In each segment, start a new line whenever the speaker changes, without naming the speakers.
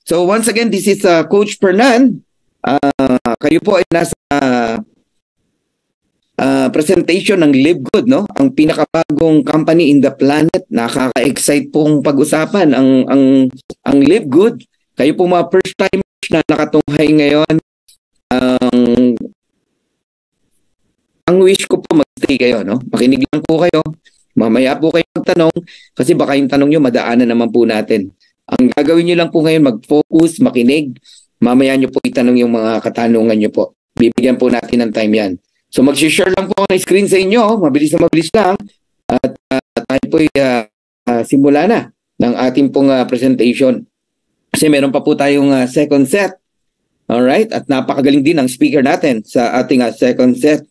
So once again, this is Coach Fernan. Kayo po ay nasa presentation ng Live Good, no? Ang pinakabagong company in the planet. Nakaka-excite pong pag-usapan ang Live Good. Kayo po mga first timers na nakatunghay ngayon. Ang wish ko po mag-stay kayo, no? Makinig lang po kayo. Mamaya po kayo magtanong kasi baka yung tanong nyo madaanan naman po natin. Ang gagawin nyo lang po ngayon, mag-focus, makinig. Mamaya nyo po itanong yung mga katanungan nyo po. Bibigyan po natin ng time yan. So mag-share lang po ang screen sa inyo. Mabilis na mabilis lang. At tayo po simula na ng ating pong presentation. Kasi meron pa po tayong second set. Alright? At napakagaling din ang speaker natin sa ating second set.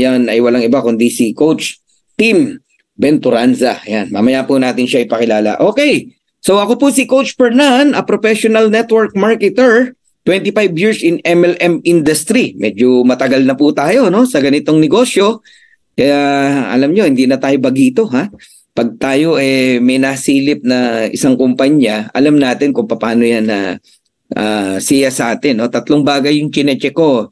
Yan ay walang iba kundi si Coach Tim Venturanza. Yan. Mamaya po natin siya ipakilala. Okay. So ako po si Coach Fernan, a professional network marketer, 25 years in MLM industry. Medyo matagal na po tayo, no, sa ganitong negosyo. Kaya alam nyo, hindi na tayo bagito, ha? Pag tayo may nasilip na isang kumpanya, alam natin kung paano yan siya sa atin, no? Tatlong bagay yung chinecheck ko.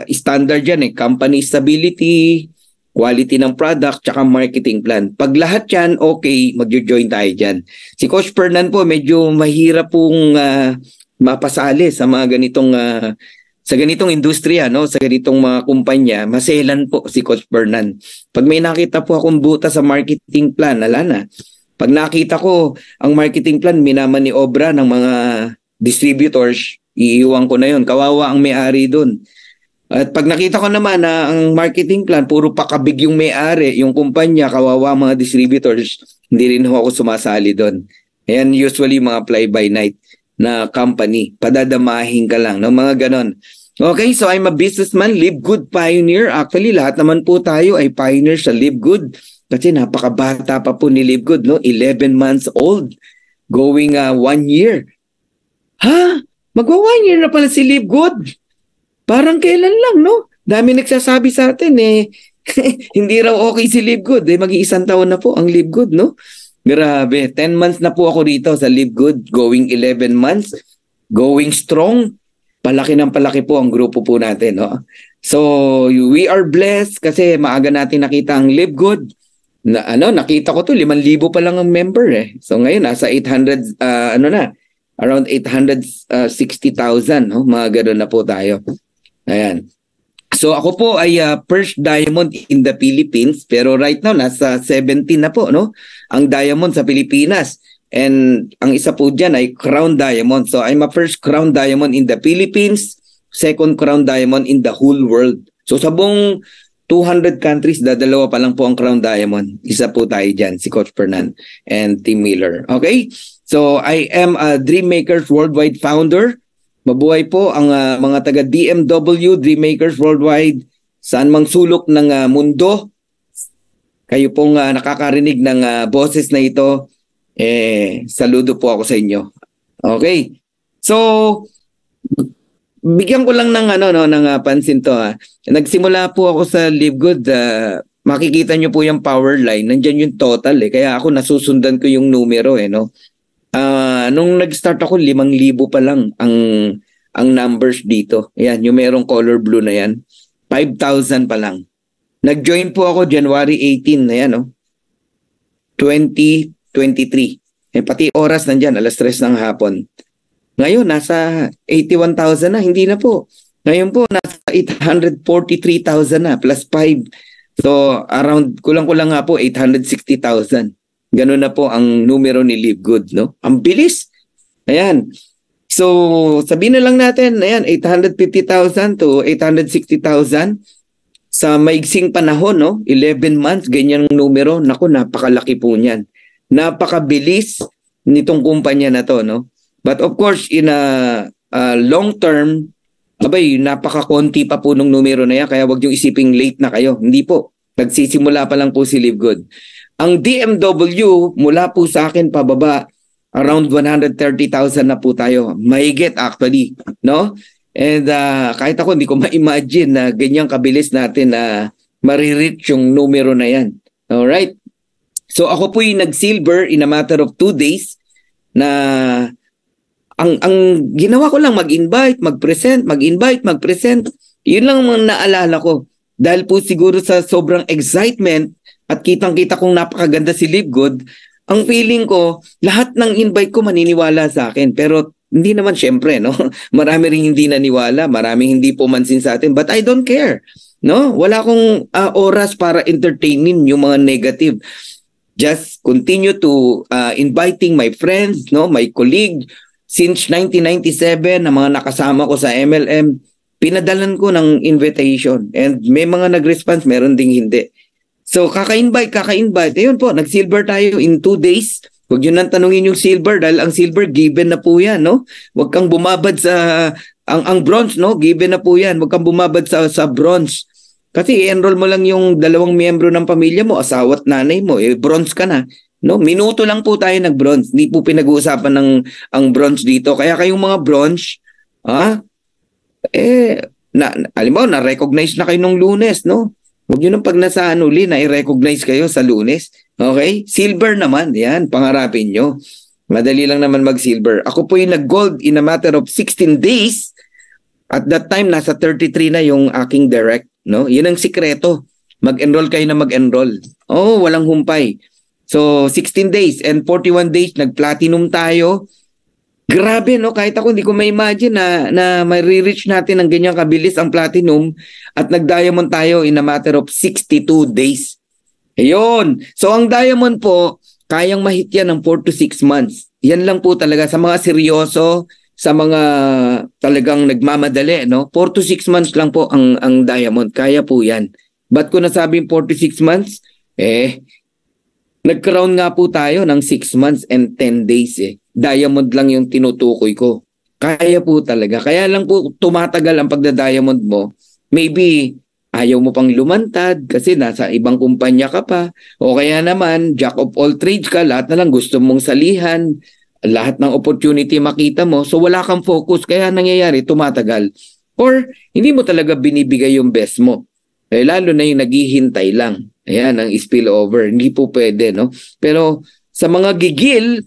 Standard yan, company stability, quality ng product, tsaka marketing plan. Pag lahat yan, okay, magjo-join tayo dyan. Si Coach Fernan po, medyo mahirap pong mapasali sa mga ganitong sa ganitong industriya, no? Sa ganitong mga kumpanya. Maselan po si Coach Fernan. Pag may nakita po akong buta sa marketing plan, ala na. Pag nakita ko ang marketing plan, minamaniobra ng mga distributors, iiwan ko na yun. Kawawa ang may-ari dun. At pag nakita ko naman na ang marketing plan, puro pakabig yung may-ari, yung kumpanya, kawawa mga distributors, hindi rin ako sumasali doon. Ayan usually mga fly-by-night na company. Padadamahin ka lang, no? Mga ganon. Okay, so I'm a businessman, Live Good pioneer. Actually, lahat naman po tayo ay pioneer sa Live Good. Kasi napakabata pa po ni Live Good, no? 11 months old, going 1 year. Ha? Magwa 1 year na pala si Live Good. Parang kailan lang, no? Dami nagsasabi sa atin, hindi raw okay si Live Good. Mag-iisang taon na po ang Live Good, no? Grabe, 10 months na po ako dito sa Live Good, going 11 months, going strong. Palaki ng palaki po ang grupo po natin, no? So, we are blessed kasi maaga natin nakita ang Live Good. Nakita ko to, 5,000 pa lang ang member, So ngayon, nasa 800, around 860,000, no? Mga gano'n na po tayo. Ayan. So ako po ay first diamond in the Philippines, pero right now nasa 17 na po, no? Ang diamond sa Pilipinas. And ang isa po dyan ay crown diamond. So I'm a first crown diamond in the Philippines, second crown diamond in the whole world. So sa buong 200 countries, dalawa pa lang po ang crown diamond. Isa po tayo dyan, si Coach Fernan and Tim Miller. Okay? So I am a Dreammakers Worldwide founder. Mabuhay po ang mga taga DMW, Dreammakers Worldwide, saan mang sulok ng mundo. Kayo pong nakakarinig ng boses na ito, saludo po ako sa inyo. Okay. So, bigyan ko lang ng pansin to. Nagsimula po ako sa Live Good. Makikita nyo po yung power line. Nandiyan yung total. Kaya ako nasusundan ko yung numero, no? Nung nag-start ako, 5,000 pa lang ang numbers dito. Ayan, yung merong color blue na yan. 5,000 pa lang. Nag-join po ako January 18, ayan, no? 2023. Pati oras nandyan, 3:00 ng hapon. Ngayon, nasa 81,000 na. Hindi na po. Ngayon po, nasa 843,000 na, plus 5. So, around, kulang-kulang nga po, 860,000. Ganun na po ang numero ni Live Good, no? Ang bilis. Ayan. So, sabihin na lang natin, ayan, 850,000 to 860,000 sa maigsing panahon, no? 11 months, ganyan ang numero. Naku, napakalaki po niyan. Napakabilis nitong kumpanya na to, no? But of course, in a long term, napakakonti pa po nung numero na yan, kaya wag yung isiping late na kayo. Hindi po. Nagsisimula pa lang po si Live Good. Ang DMW, mula po sa akin pababa, around 130,000 na po tayo. Mahigit actually, no? And kahit ako, hindi ko ma-imagine na ganyang kabilis natin na marireach yung numero na yan. Alright? So ako po yung nag-silver in a matter of 2 days na ang ginawa ko lang mag-invite, mag-present, mag-invite, mag-present. Yun lang ang naalala ko. Dahil po siguro sa sobrang excitement at kitang-kita kong napakaganda si Live Good, ang feeling ko, lahat ng invite ko maniniwala sa akin. Pero hindi naman syempre, no? Marami rin hindi naniwala, maraming hindi pumansin sa atin. But I don't care. No? Wala akong oras para entertainin yung mga negative. Just continue to inviting my friends, no, my colleague. Since 1997, na mga nakasama ko sa MLM, pinadalan ko ng invitation. And may mga nag-response, meron ding hindi. So, kaka-invite. Ayun po, nag-silver tayo in 2 days. Huwag nyo nang tanungin yung silver dahil ang silver, given na po yan, no? Huwag kang bumabad sa... Ang bronze, no? Given na po yan. Huwag kang bumabad sa bronze. Kasi i-enroll mo lang yung 2 miyembro ng pamilya mo, asawa at nanay mo, bronze ka na. No, minuto lang po tayo nag-bronze. Hindi po pinag-uusapan ang bronze dito. Kaya kayong mga bronze, alam mo, na-recognize na kayo nung Lunes, no? Huwag nyo nang pag nasaan uli na i-recognize kayo sa Lunes. Okay? Silver naman, yan, pangarapin nyo. Madali lang naman mag-silver. Ako po yung nag-gold in a matter of 16 days. At that time, nasa 33 na yung aking direct. No? Yun ang sikreto. Mag-enroll kayo na mag-enroll. Walang humpay. So, 16 days and 41 days, nag-platinum tayo. Grabe, no? Kahit ako, hindi ko ma-imagine na may-reach natin ang ganyang kabilis ang platinum at nag-diamond tayo in a matter of 62 days. Ayun. So, ang diamond po, kayang mahit yan ng 4 to 6 months. Yan lang po talaga sa mga seryoso, sa mga talagang nagmamadali, no? 4 to 6 months lang po ang diamond. Kaya po yan. Ba't ko nasabing 4 to 6 months? Nag-crown nga po tayo ng 6 months and 10 days Diamond lang yung tinutukoy ko. Kaya po talaga. Kaya lang po tumatagal ang pagda-diamond mo. Maybe ayaw mo pang lumantad kasi nasa ibang kumpanya ka pa. O kaya naman, jack of all trades ka, lahat na lang gusto mong salihan. Lahat ng opportunity makita mo. So wala kang focus. Kaya nangyayari, tumatagal. Or hindi mo talaga binibigay yung best mo. Lalo na yung naghihintay lang. Ayan, ang spillover. Hindi po pwede, no? Pero sa mga gigil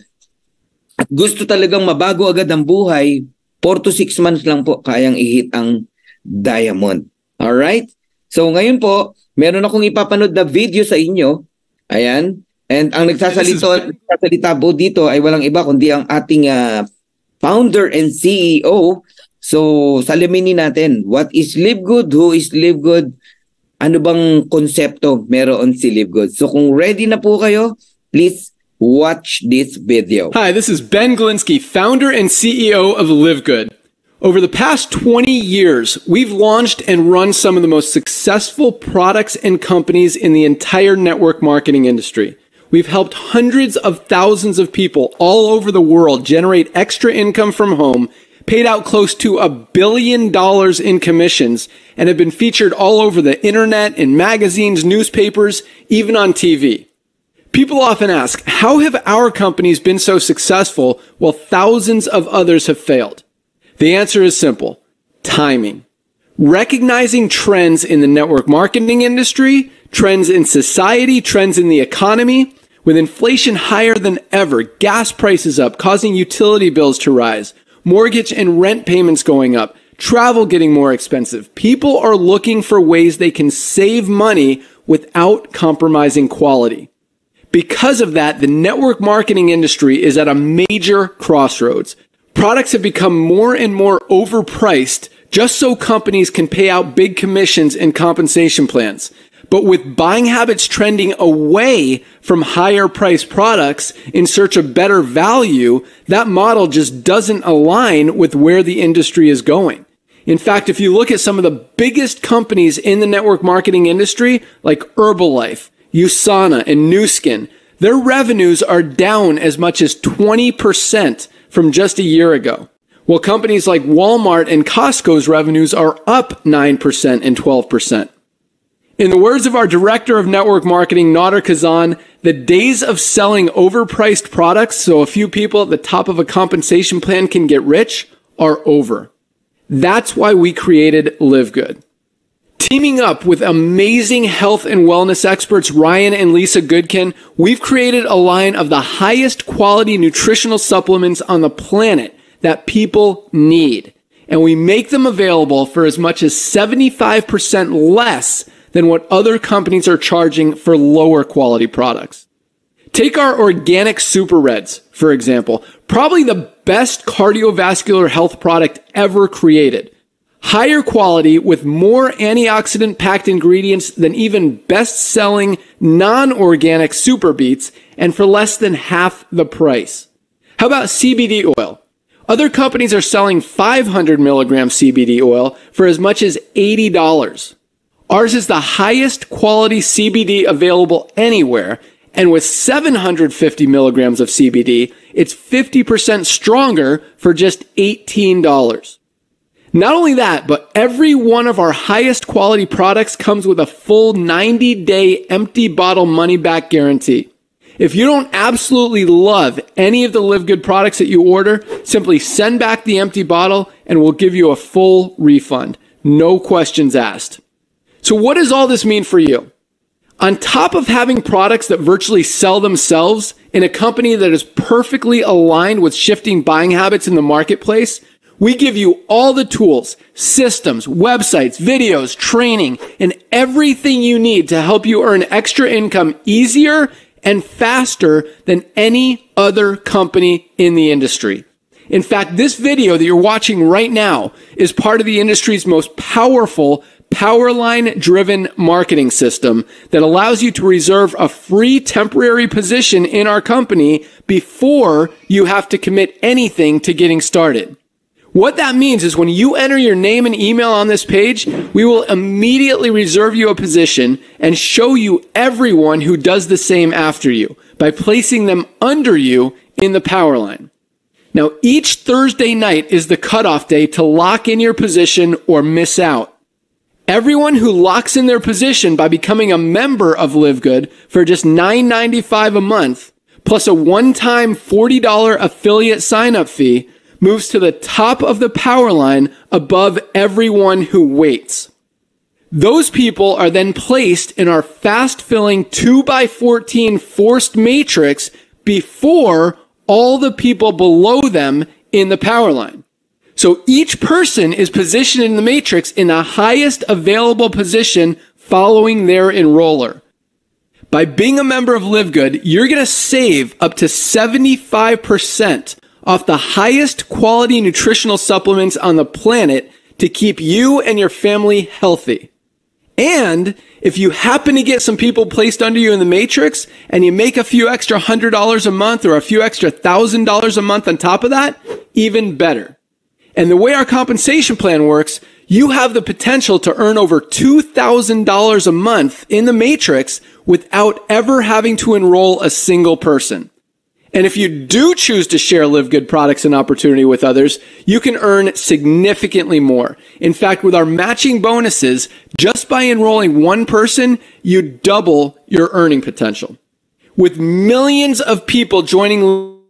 at gusto talagang mabago agad ang buhay, 4 to 6 months lang po kayang i-hit ang diamond. Alright? So ngayon po, meron akong ipapanood na video sa inyo. Ayan. And ang nagsasalita po dito ay walang iba kundi ang ating founder and CEO. So salaminin natin, what is Live Good? Who is Live Good? Ano bang konsepto meron si Live Good? So kung ready na po kayo, please watch this video.
Hi, this is Ben Glinsky, founder and CEO of Live Good. Over the past 20 years, we've launched and run some of the most successful products and companies in the entire network marketing industry. We've helped hundreds of thousands of people all over the world generate extra income from home, paid out close to $1 billion in commissions, and have been featured all over the internet, in magazines, newspapers, even on TV. People often ask, how have our companies been so successful while thousands of others have failed? The answer is simple: timing. Recognizing trends in the network marketing industry, trends in society, trends in the economy. With inflation higher than ever, gas prices up, causing utility bills to rise, mortgage and rent payments going up, travel getting more expensive. People are looking for ways they can save money without compromising quality. Because of that, the network marketing industry is at a major crossroads. Products have become more and more overpriced just so companies can pay out big commissions and compensation plans. But with buying habits trending away from higher priced products in search of better value, that model just doesn't align with where the industry is going. In fact, if you look at some of the biggest companies in the network marketing industry, like Herbalife, USANA, and Nu Skin, their revenues are down as much as 20% from just a year ago. While companies like Walmart and Costco's revenues are up 9% and 12%. In the words of our director of network marketing, Nader Kazan, the days of selling overpriced products so a few people at the top of a compensation plan can get rich are over. That's why we created Live Good. Teaming up with amazing health and wellness experts Ryan and Lisa Goodkin, we've created a line of the highest quality nutritional supplements on the planet that people need. And we make them available for as much as 75% less than what other companies are charging for lower quality products. Take our organic Super Reds, for example, probably the best cardiovascular health product ever created. Higher quality with more antioxidant-packed ingredients than even best-selling non-organic Super Beets, and for less than half the price. How about CBD oil? Other companies are selling 500 milligram CBD oil for as much as $80. Ours is the highest quality CBD available anywhere, and with 750 milligrams of CBD, it's 50% stronger for just $18. Not only that, but every one of our highest quality products comes with a full 90-day empty bottle money-back guarantee. If you don't absolutely love any of the Live Good products that you order, simply send back the empty bottle and we'll give you a full refund. No questions asked. So what does all this mean for you? On top of having products that virtually sell themselves in a company that is perfectly aligned with shifting buying habits in the marketplace, we give you all the tools, systems, websites, videos, training, and everything you need to help you earn extra income easier and faster than any other company in the industry. In fact, this video that you're watching right now is part of the industry's most powerful Powerline-driven marketing system that allows you to reserve a free temporary position in our company before you have to commit anything to getting started. What that means is when you enter your name and email on this page, we will immediately reserve you a position and show you everyone who does the same after you by placing them under you in the power line. Now, each Thursday night is the cutoff day to lock in your position or miss out. Everyone who locks in their position by becoming a member of Live Good for just $9.95 a month, plus a one-time $40 affiliate sign-up fee, moves to the top of the power line above everyone who waits. Those people are then placed in our fast-filling 2x14 forced matrix before all the people below them in the power line. So each person is positioned in the matrix in the highest available position following their enroller. By being a member of Live Good, you're going to save up to 75% off the highest quality nutritional supplements on the planet to keep you and your family healthy. And if you happen to get some people placed under you in the matrix and you make a few extra $100 a month or a few extra $1,000 a month on top of that, even better. And the way our compensation plan works, you have the potential to earn over $2,000 a month in the matrix without ever having to enroll a single person. And if you do choose to share Live Good products and opportunity with others, you can earn significantly more. In fact, with our matching bonuses, just by enrolling one person, you double your earning potential. With millions of people joining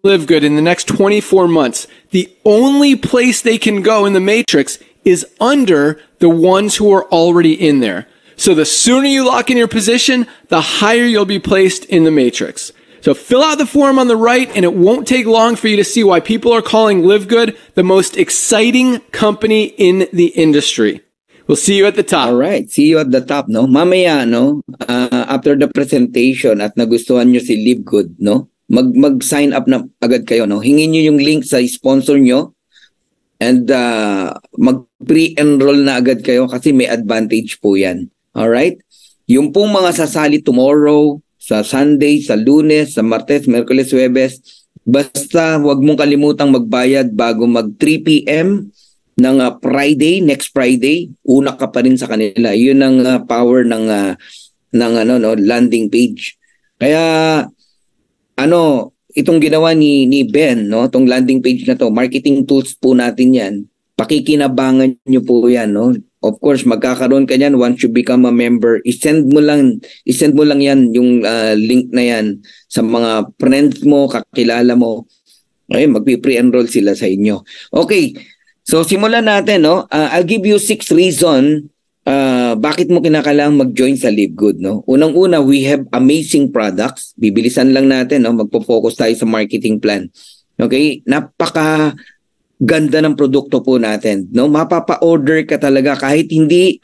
Live Good in the next 24 months, the only place they can go in the matrix is under the ones who are already in there. So the sooner you lock in your position, the higher you'll be placed in the matrix. So fill out the form on the right, and it won't take long for you to see why people are calling Live Good the most exciting company in the industry. We'll see you at the top.
All right, see you at the top, no? Mamaya, no? After the presentation at nagustuhan nyo si Live Good, no? Mag-sign up na agad kayo, no? Hingin nyo yung link sa sponsor nyo and mag-pre-enroll na agad kayo kasi may advantage po yan. All right? Yung pong mga sasali tomorrow, sa Sunday, sa Lunes, sa Martes, Merkules, Huwebes, basta huwag mong kalimutang magbayad bago mag 3 p.m. ng Friday, next Friday, una ka pa rin sa kanila. Yun ang power ng landing page. Kaya itong ginawa ni Ben, no, itong landing page na to, marketing tools po natin 'yan. Pakikinabangan niyo po 'yan, no. Of course, magkakaroon ka niyan once you become a member. I-send mo lang yan, yung link na yan sa mga friends mo, kakilala mo. Ay, magpi-pre-enroll sila sa inyo. Okay, so simulan natin, no? I'll give you 6 reasons bakit mo kinakailangang mag-join sa Live Good, no? Unang-una, we have amazing products. Bibilisan lang natin, no? Magpo-focus tayo sa marketing plan. Okay? ganda ng produkto po natin. No? Mapapa-order ka talaga kahit hindi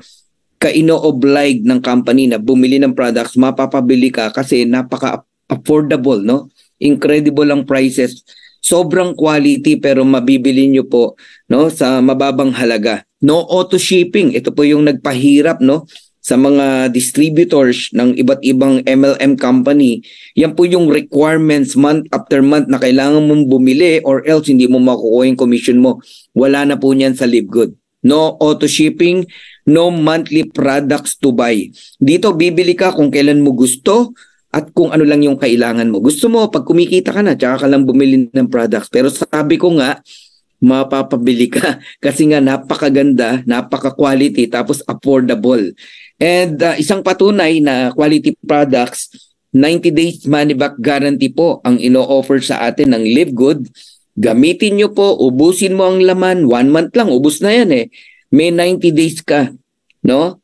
ka ino-oblige ng company na bumili ng products, mapapabili ka kasi napaka-affordable, no? Incredible ang prices. Sobrang quality pero mabibili nyo po, no, sa mababang halaga. No auto shipping. Ito po yung nagpahirap, no, sa mga distributors ng iba't ibang MLM company. Yan po yung requirements month after month na kailangan mong bumili or else hindi mo makukuha yung commission mo. Wala na po niyan sa LiveGood. No auto shipping, no monthly products to buy. Dito bibili ka kung kailan mo gusto at kung ano lang yung kailangan mo. Gusto mo, pag kumikita ka na, tsaka ka lang bumili ng products. Pero sabi ko nga, mapapabili ka kasi nga napakaganda, napaka-quality, tapos affordable. And isang patunay na quality products, 90 days money back guarantee po ang ino-offer sa atin ng LiveGood. Gamitin nyo po, ubusin mo ang laman, 1 month lang, ubus na yan eh. May 90 days ka, no?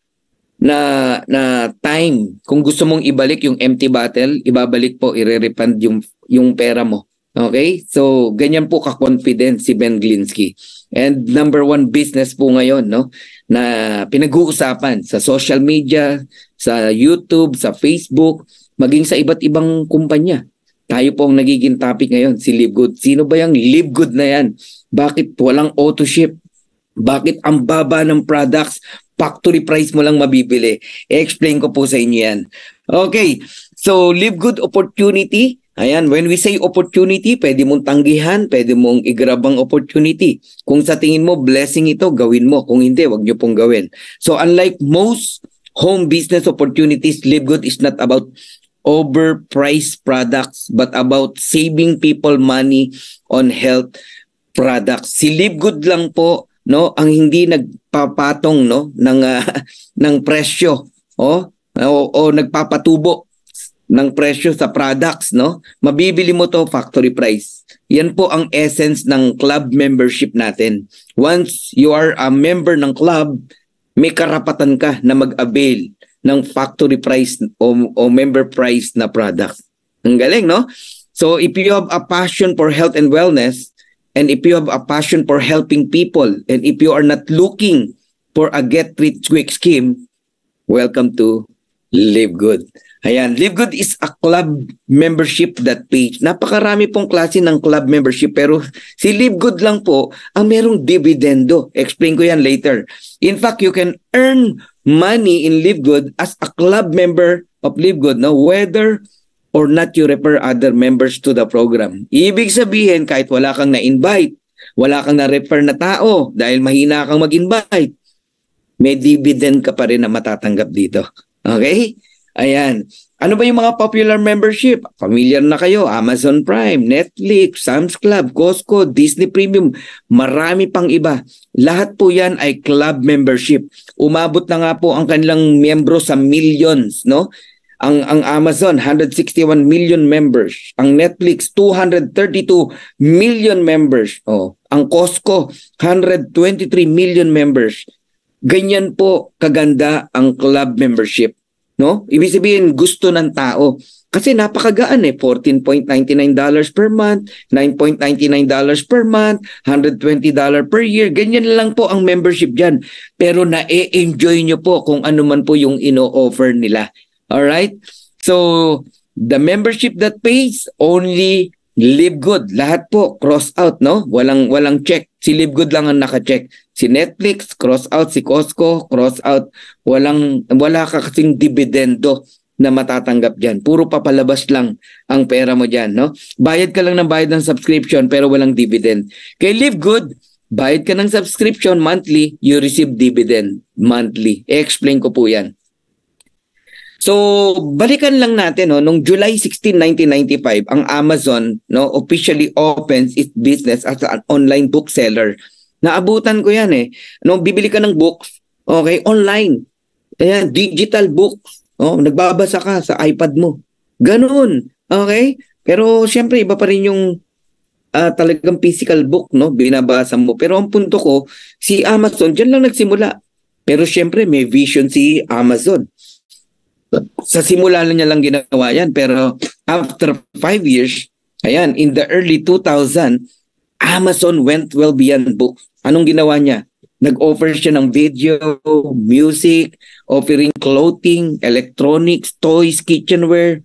Na time. Kung gusto mong ibalik yung empty bottle, ibabalik po, i-refund yung pera mo. Okay? So, ganyan po ka-confident si Ben Glinsky. And number 1 business po ngayon, no? Na pinag-uusapan sa social media, sa YouTube, sa Facebook, maging sa iba't ibang kumpanya. Tayo po ang nagiging topic ngayon, si LiveGood. Sino ba yung LiveGood na yan? Bakit walang auto ship? Bakit ang baba ng products? Factory price mo lang mabibili. I-explain ko po sa inyo yan. Okay, so LiveGood opportunity. Ayan, when we say opportunity, pwede mong tanggihan, pwede mong i-grab ang opportunity. Kung sa tingin mo, blessing ito, gawin mo. Kung hindi, wag nyo pong gawin. So unlike most home business opportunities, LiveGood is not about overpriced products, but about saving people money on health products. Si LiveGood lang po, no, ang hindi nagpapatong, no, ng presyo, o nagpapatubo ng presyo sa products, no. Mabibili mo to factory price. Yan po ang essence ng club membership natin. Once you are a member ng club, may karapatan ka na mag-avail ng factory price o member price na products. Ang galing, no? So if you have a passion for health and wellness, and if you have a passion for helping people, and if you are not looking for a get-rich-quick scheme, welcome to LiveGood. Ayan, LiveGood is a club membership that page. Napakarami pong klase ng club membership, pero si LiveGood lang po ang merong dividendo. Explain ko yan later. In fact, you can earn money in LiveGood as a club member of LiveGood, no? Whether or not you refer other members to the program. Ibig sabihin, kahit wala kang na-invite, wala kang na-refer na tao dahil mahina kang mag-invite, may dividend ka pa rin na matatanggap dito. Okay? Ayan. Ano ba yung mga popular membership? Familiar na kayo, Amazon Prime, Netflix, Sam's Club, Costco, Disney Premium, marami pang iba. Lahat po yan ay club membership. Umabot na nga po ang kanilang miyembro sa millions, no? Ang Amazon, 161 million members. Ang Netflix, 232 million members. Ang Costco, 123 million members. Ganyan po kaganda ang club membership. No? Ibig sabihin, gusto ng tao. Kasi napakagaan eh. $14.99 per month, $9.99 per month, $120 per year. Ganyan lang po ang membership dyan. Pero na-enjoy nyo po kung ano man po yung ino-offer nila. Alright? So, the membership that pays, only LiveGood. Lahat po, cross out, no? Walang check. Si LiveGood lang ang naka-check. Si Netflix, cross out. Si Costco, cross out. Wala ka kasing dividendo na matatanggap dyan. Puro papalabas lang ang pera mo dyan, no? Bayad ka lang ng bayad ng subscription pero walang dividend. Kay LiveGood, bayad ka ng subscription monthly, you receive dividend monthly. I-explain ko po yan. So, balikan lang natin, no, nung July 16, 1995, ang Amazon, no, officially opens its business as an online bookseller. Naabutan ko yan eh. No, bibili ka ng books, okay, online. Ayan, digital books. Nagbabasa ka sa iPad mo. Ganun, okay? Pero syempre iba pa rin yung talagang physical book, no, binabasa mo. Pero ang punto ko, si Amazon diyan lang nagsimula. Pero syempre may vision si Amazon. Sa simula niya lang ginawa yan, pero after 5 years, ayan, in the early 2000, Amazon went well beyond books. Anong ginawa niya? Nag-offer siya ng video, music, offering clothing, electronics, toys, kitchenware.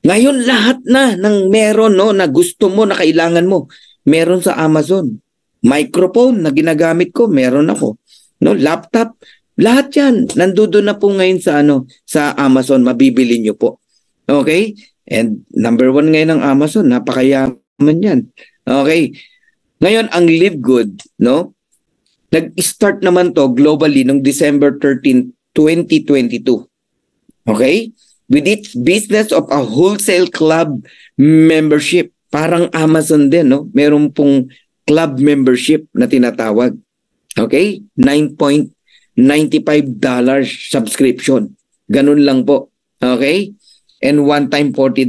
Ngayon lahat na ng meron no, na gusto mo, na kailangan mo, meron sa Amazon. Microphone na ginagamit ko, meron ako. No, laptop, lahat 'yan nandoon na po ngayon sa Amazon, mabibili niyo po. Okay? And number 1 ngayon ng Amazon, napakayaman 'yan. Okay? Ngayon ang Live Good, no? Nag-start naman to globally noong December 13, 2022. Okay? With its business of a wholesale club membership. Parang Amazon din, no? Meron pong club membership na tinatawag. Okay? $9.95 subscription. Ganun lang po. Okay? And one time $40.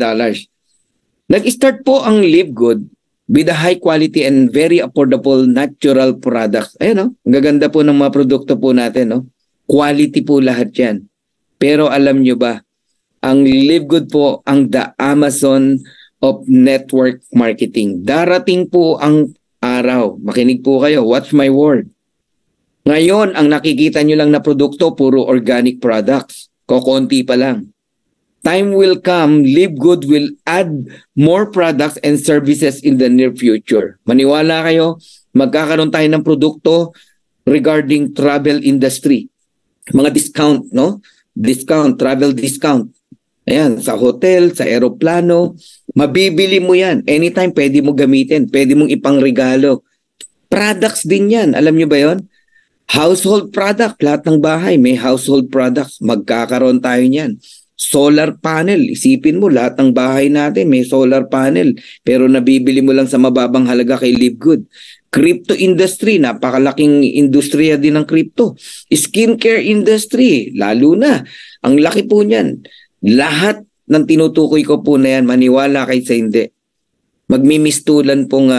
Nag-start po ang Live Good with a high quality and very affordable natural products. Ayan, no? Ang gaganda po ng mga produkto po natin, no? Quality po lahat yan. Pero alam nyo ba, ang Live Good po ang the Amazon of network marketing. Darating po ang araw. Makinig po kayo. Watch my word. Ngayon, ang nakikita nyo lang na produkto, puro organic products. Kokonti pa lang. Time will come, Live Good will add more products and services in the near future. Maniwala kayo, magkakaroon tayo ng produkto regarding travel industry. Mga discount, no? Discount, travel discount. Ayan, sa hotel, sa eroplano, mabibili mo yan. Anytime, pwede mo gamitin. Pwede mong ipangregalo. Products din yan. Alam nyo ba yon? Household product. Lahat ng bahay may household products. Magkakaroon tayo niyan. Solar panel. Isipin mo, lahat ng bahay natin may solar panel. Pero nabibili mo lang sa mababang halaga kay Live Good. Crypto industry. Napakalaking industriya din ng crypto. Skincare industry. Lalo na. Ang laki po niyan. Lahat ng tinutukoy ko po na yan, maniwala kayo sa hindi. Magmimistulan pong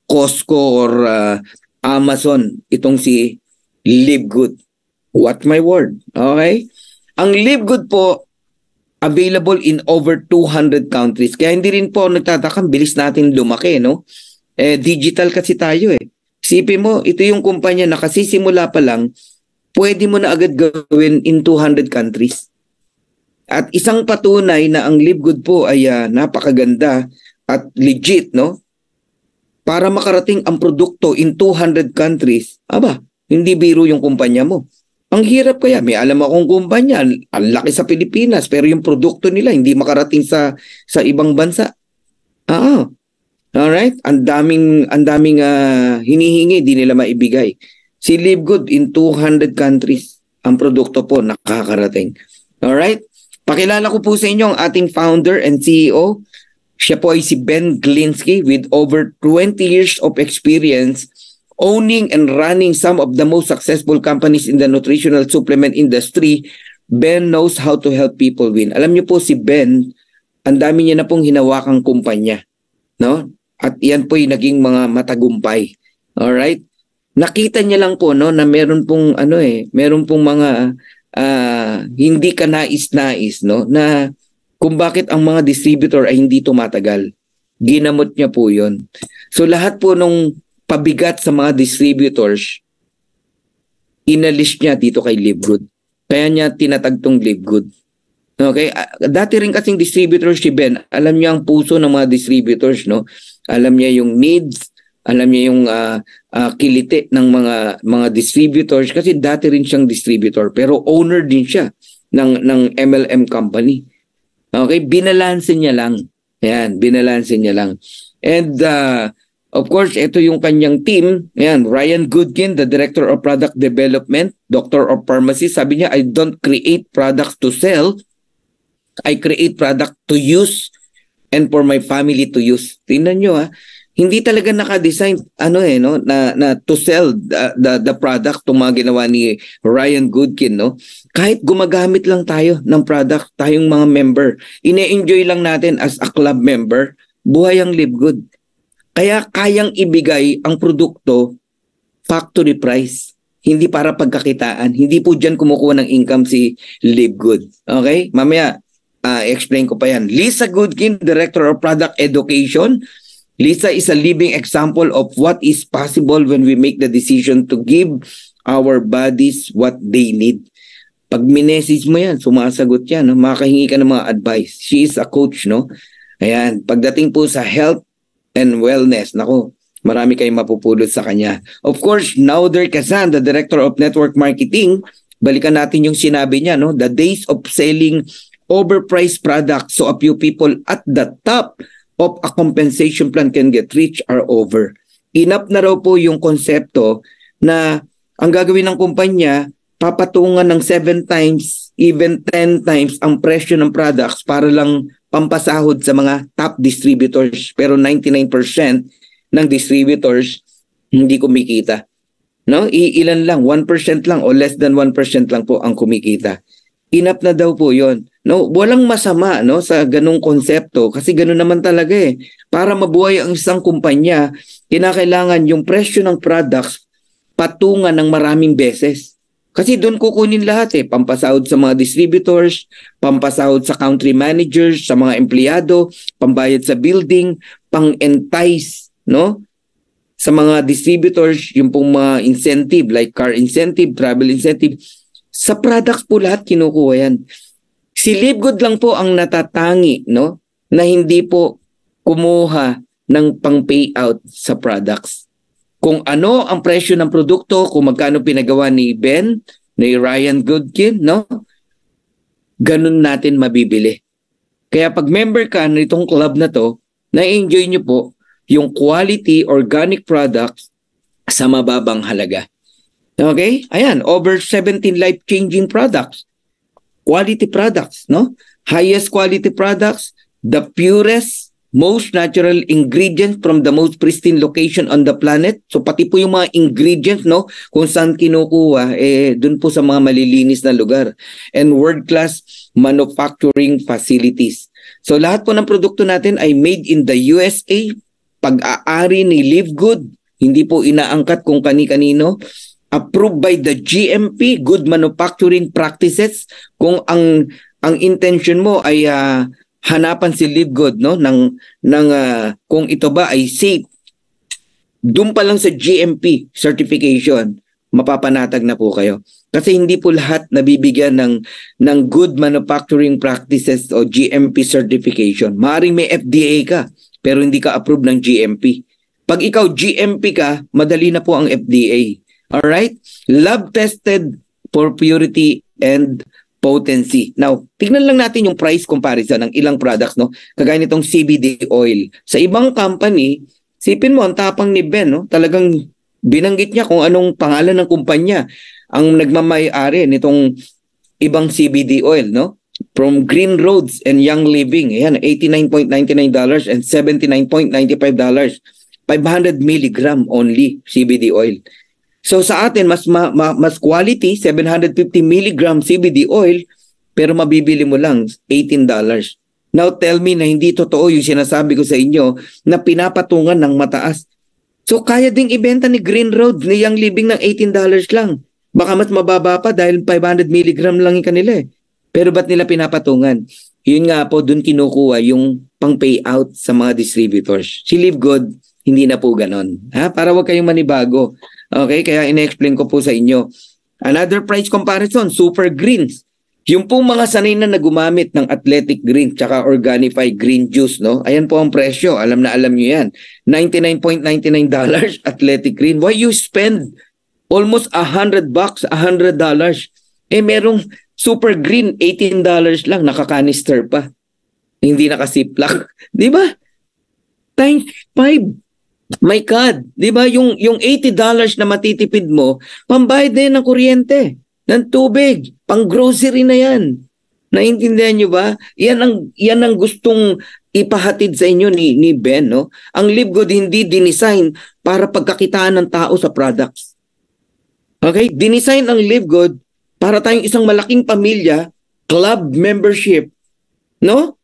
Costco or Amazon itong si Live Good. What my word. Okay? Ang Live Good po, available in over 200 countries. Kaya hindi rin po nagtataka, bilis natin lumaki, no? Digital kasi tayo eh. Isipin mo, ito yung kumpanya na kasi simula pa lang, pwede mo na agad gawin in 200 countries. At isang patunay na ang Live Good po ay napakaganda at legit, no? Para makarating ang produkto in 200 countries, hindi biro yung kumpanya mo. Ang hirap kaya, may alam akong kumpanya, ang laki sa Pilipinas, pero yung produkto nila hindi makarating sa ibang bansa. Alright? Ang daming hinihingi, di nila maibigay. Si Live Good in 200 countries, ang produkto po nakakarating. Alright? Pakilala ko po sa inyo ang ating founder and CEO. Siya po ay si Ben Glinsky with over 20 years of experience owning and running some of the most successful companies in the nutritional supplement industry. Ben knows how to help people win. Alam niyo po si Ben, ang dami niya na pong hinawakang kumpanya, no? At yan po yung naging mga matagumpay. All right? Nakita niya lang po no na meron pong meron pong mga hindi ka nais-nais, no, na kung bakit ang mga distributor ay hindi tumatagal. Ginamot niya po yun. So lahat po nung pabigat sa mga distributors, inalis niya dito kay Live Good. Kaya niya tinatagtong Live Good. Okay? Dati rin kasing distributor si Ben, alam niya ang puso ng mga distributors, no? Alam niya yung needs, alam niya yung kiliti ng mga distributors kasi dati rin siyang distributor pero owner din siya ng MLM company. Okay, binalanse niya lang. Ayan, binalanse niya lang. And of course, ito yung kanyang team. Ayan, Ryan Goodkin, the Director of Product Development, Doctor of Pharmacy, sabi niya, I don't create products to sell. I create product to use and for my family to use. Tingnan niyo hindi talaga naka-design na to sell the product tong mga ginawa ni Ryan Goodkin, no? Kahit gumagamit lang tayo ng product, tayong mga member, ine-enjoy lang natin as a club member, buhay ang Live Good. Kaya kayang ibigay ang produkto factory price, hindi para pagkakitaan. Hindi po diyan kumukuha ng income si Live Good. Okay? Mamaya explain ko pa yan. Lisa Goodkin, Director of Product Education. Lisa is a living example of what is possible when we make the decision to give our bodies what they need. Pag minessage mo yan, sumasagot yan, no? Makahingi ka ng mga advice. She is a coach, no? Ayan, pagdating po sa health and wellness, nako, marami kayong mapupulot sa kanya. Of course, Nauder Kazan, the Director of Network Marketing, balikan natin yung sinabi niya, no? The days of selling overpriced products so a few people at the top of a compensation plan can get rich are over. Enough na raw po yung konsepto na ang gagawin ng kumpanya, papatungan ng 7 times, even 10 times ang presyo ng products para lang pampasahod sa mga top distributors. Pero 99% ng distributors hindi kumikita. No? Ilan lang, 1% lang o less than 1% lang po ang kumikita. Enough na daw po yon. No, walang masama, no, sa ganung konsepto kasi ganun naman talaga eh. Para mabuhay ang isang kumpanya, kinakailangan yung presyo ng products patungan ng maraming beses. Kasi doon kukunin lahat eh, pampasahod sa mga distributors, pampasahod sa country managers, sa mga empleyado, pambayad sa building, pang-entice, no? Sa mga distributors, yung pong mga incentive like car incentive, travel incentive, sa products po lahat kinukuha yan. Si Livegood lang po ang natatangi, no, na hindi po kumuha ng pang-payout sa products. Kung ano ang presyo ng produkto, kung magkano pinagawa ni Ben, ni Ryan Goodkin, no, ganun natin mabibili. Kaya pag member ka nitong club na to, na-enjoy nyo po yung quality organic products sa mababang halaga. Okay? Ayan, over 17 life-changing products. Quality products, no? Highest quality products, the purest, most natural ingredients from the most pristine location on the planet. So pati po yung mga ingredients, no, kung saan kinukuha, dun po sa mga malilinis na lugar. And world-class manufacturing facilities. So lahat po ng produkto natin ay made in the USA, pag-aari ni Livegood, hindi po inaangkat kung kani-kanino. Approved by the GMP, Good Manufacturing Practices. Kung ang intention mo ay hanapan si Livegood, no, kung ito ba ay safe, doon pa lang sa GMP certification, mapapanatag na po kayo. Kasi hindi po lahat nabibigyan ng Good Manufacturing Practices o GMP certification. Maaaring may FDA ka, pero hindi ka approved ng GMP. Pag ikaw GMP ka, madali na po ang FDA. Alright? Lab tested for purity and potency. Now, tignan lang natin yung price comparison ng ilang products, no? Kagaya nitong CBD oil. Sa ibang company, sipin mo, ang tapang ni Ben, no? Talagang binanggit niya kung anong pangalan ng kumpanya ang nagmamay-ari nitong ibang CBD oil, no? From Green Roads and Young Living. Ayan, $89.99 and $79.95. 500 milligram only CBD oil. So sa atin, mas quality, 750 milligram CBD oil, pero mabibili mo lang $18. Now tell me na hindi totoo yung sinasabi ko sa inyo na pinapatungan ng mataas. So kaya ding ibenta ni Green Road, ni Young Living ng $18 lang. Baka mas mababa pa dahil 500 milligram lang yung kanila eh. Pero ba't nila pinapatungan? Yun nga po, dun kinukuha yung pang payout sa mga distributors. Si Livegood, hindi na po ganon. Ha? Para wag kayong manibago. Okay, kaya ina-explain ko po sa inyo. Another price comparison, Super Greens. Yung pong mga sanay na gumamit ng Athletic Green tsaka Organifi Green Juice, no? Ayan po ang presyo. Alam na alam nyo yan. $99.99 Athletic Green. Why you spend almost $100, $100? Merong Super Green, $18 lang. Nakakanister pa. Hindi nakasiplak. Di ba? Times 5. My God, 'di ba yung $80 na matitipid mo, pambayad na yan ng kuryente, ng tubig, pang grocery na yan. Naintindihan niyo ba? Yan ang gustong ipahatid sa inyo ni Ben, no? Ang Livegood hindi dinesign para pagkakitaan ng tao sa products. Okay? Dinesign ang Livegood para tayong isang malaking pamilya, club membership, no?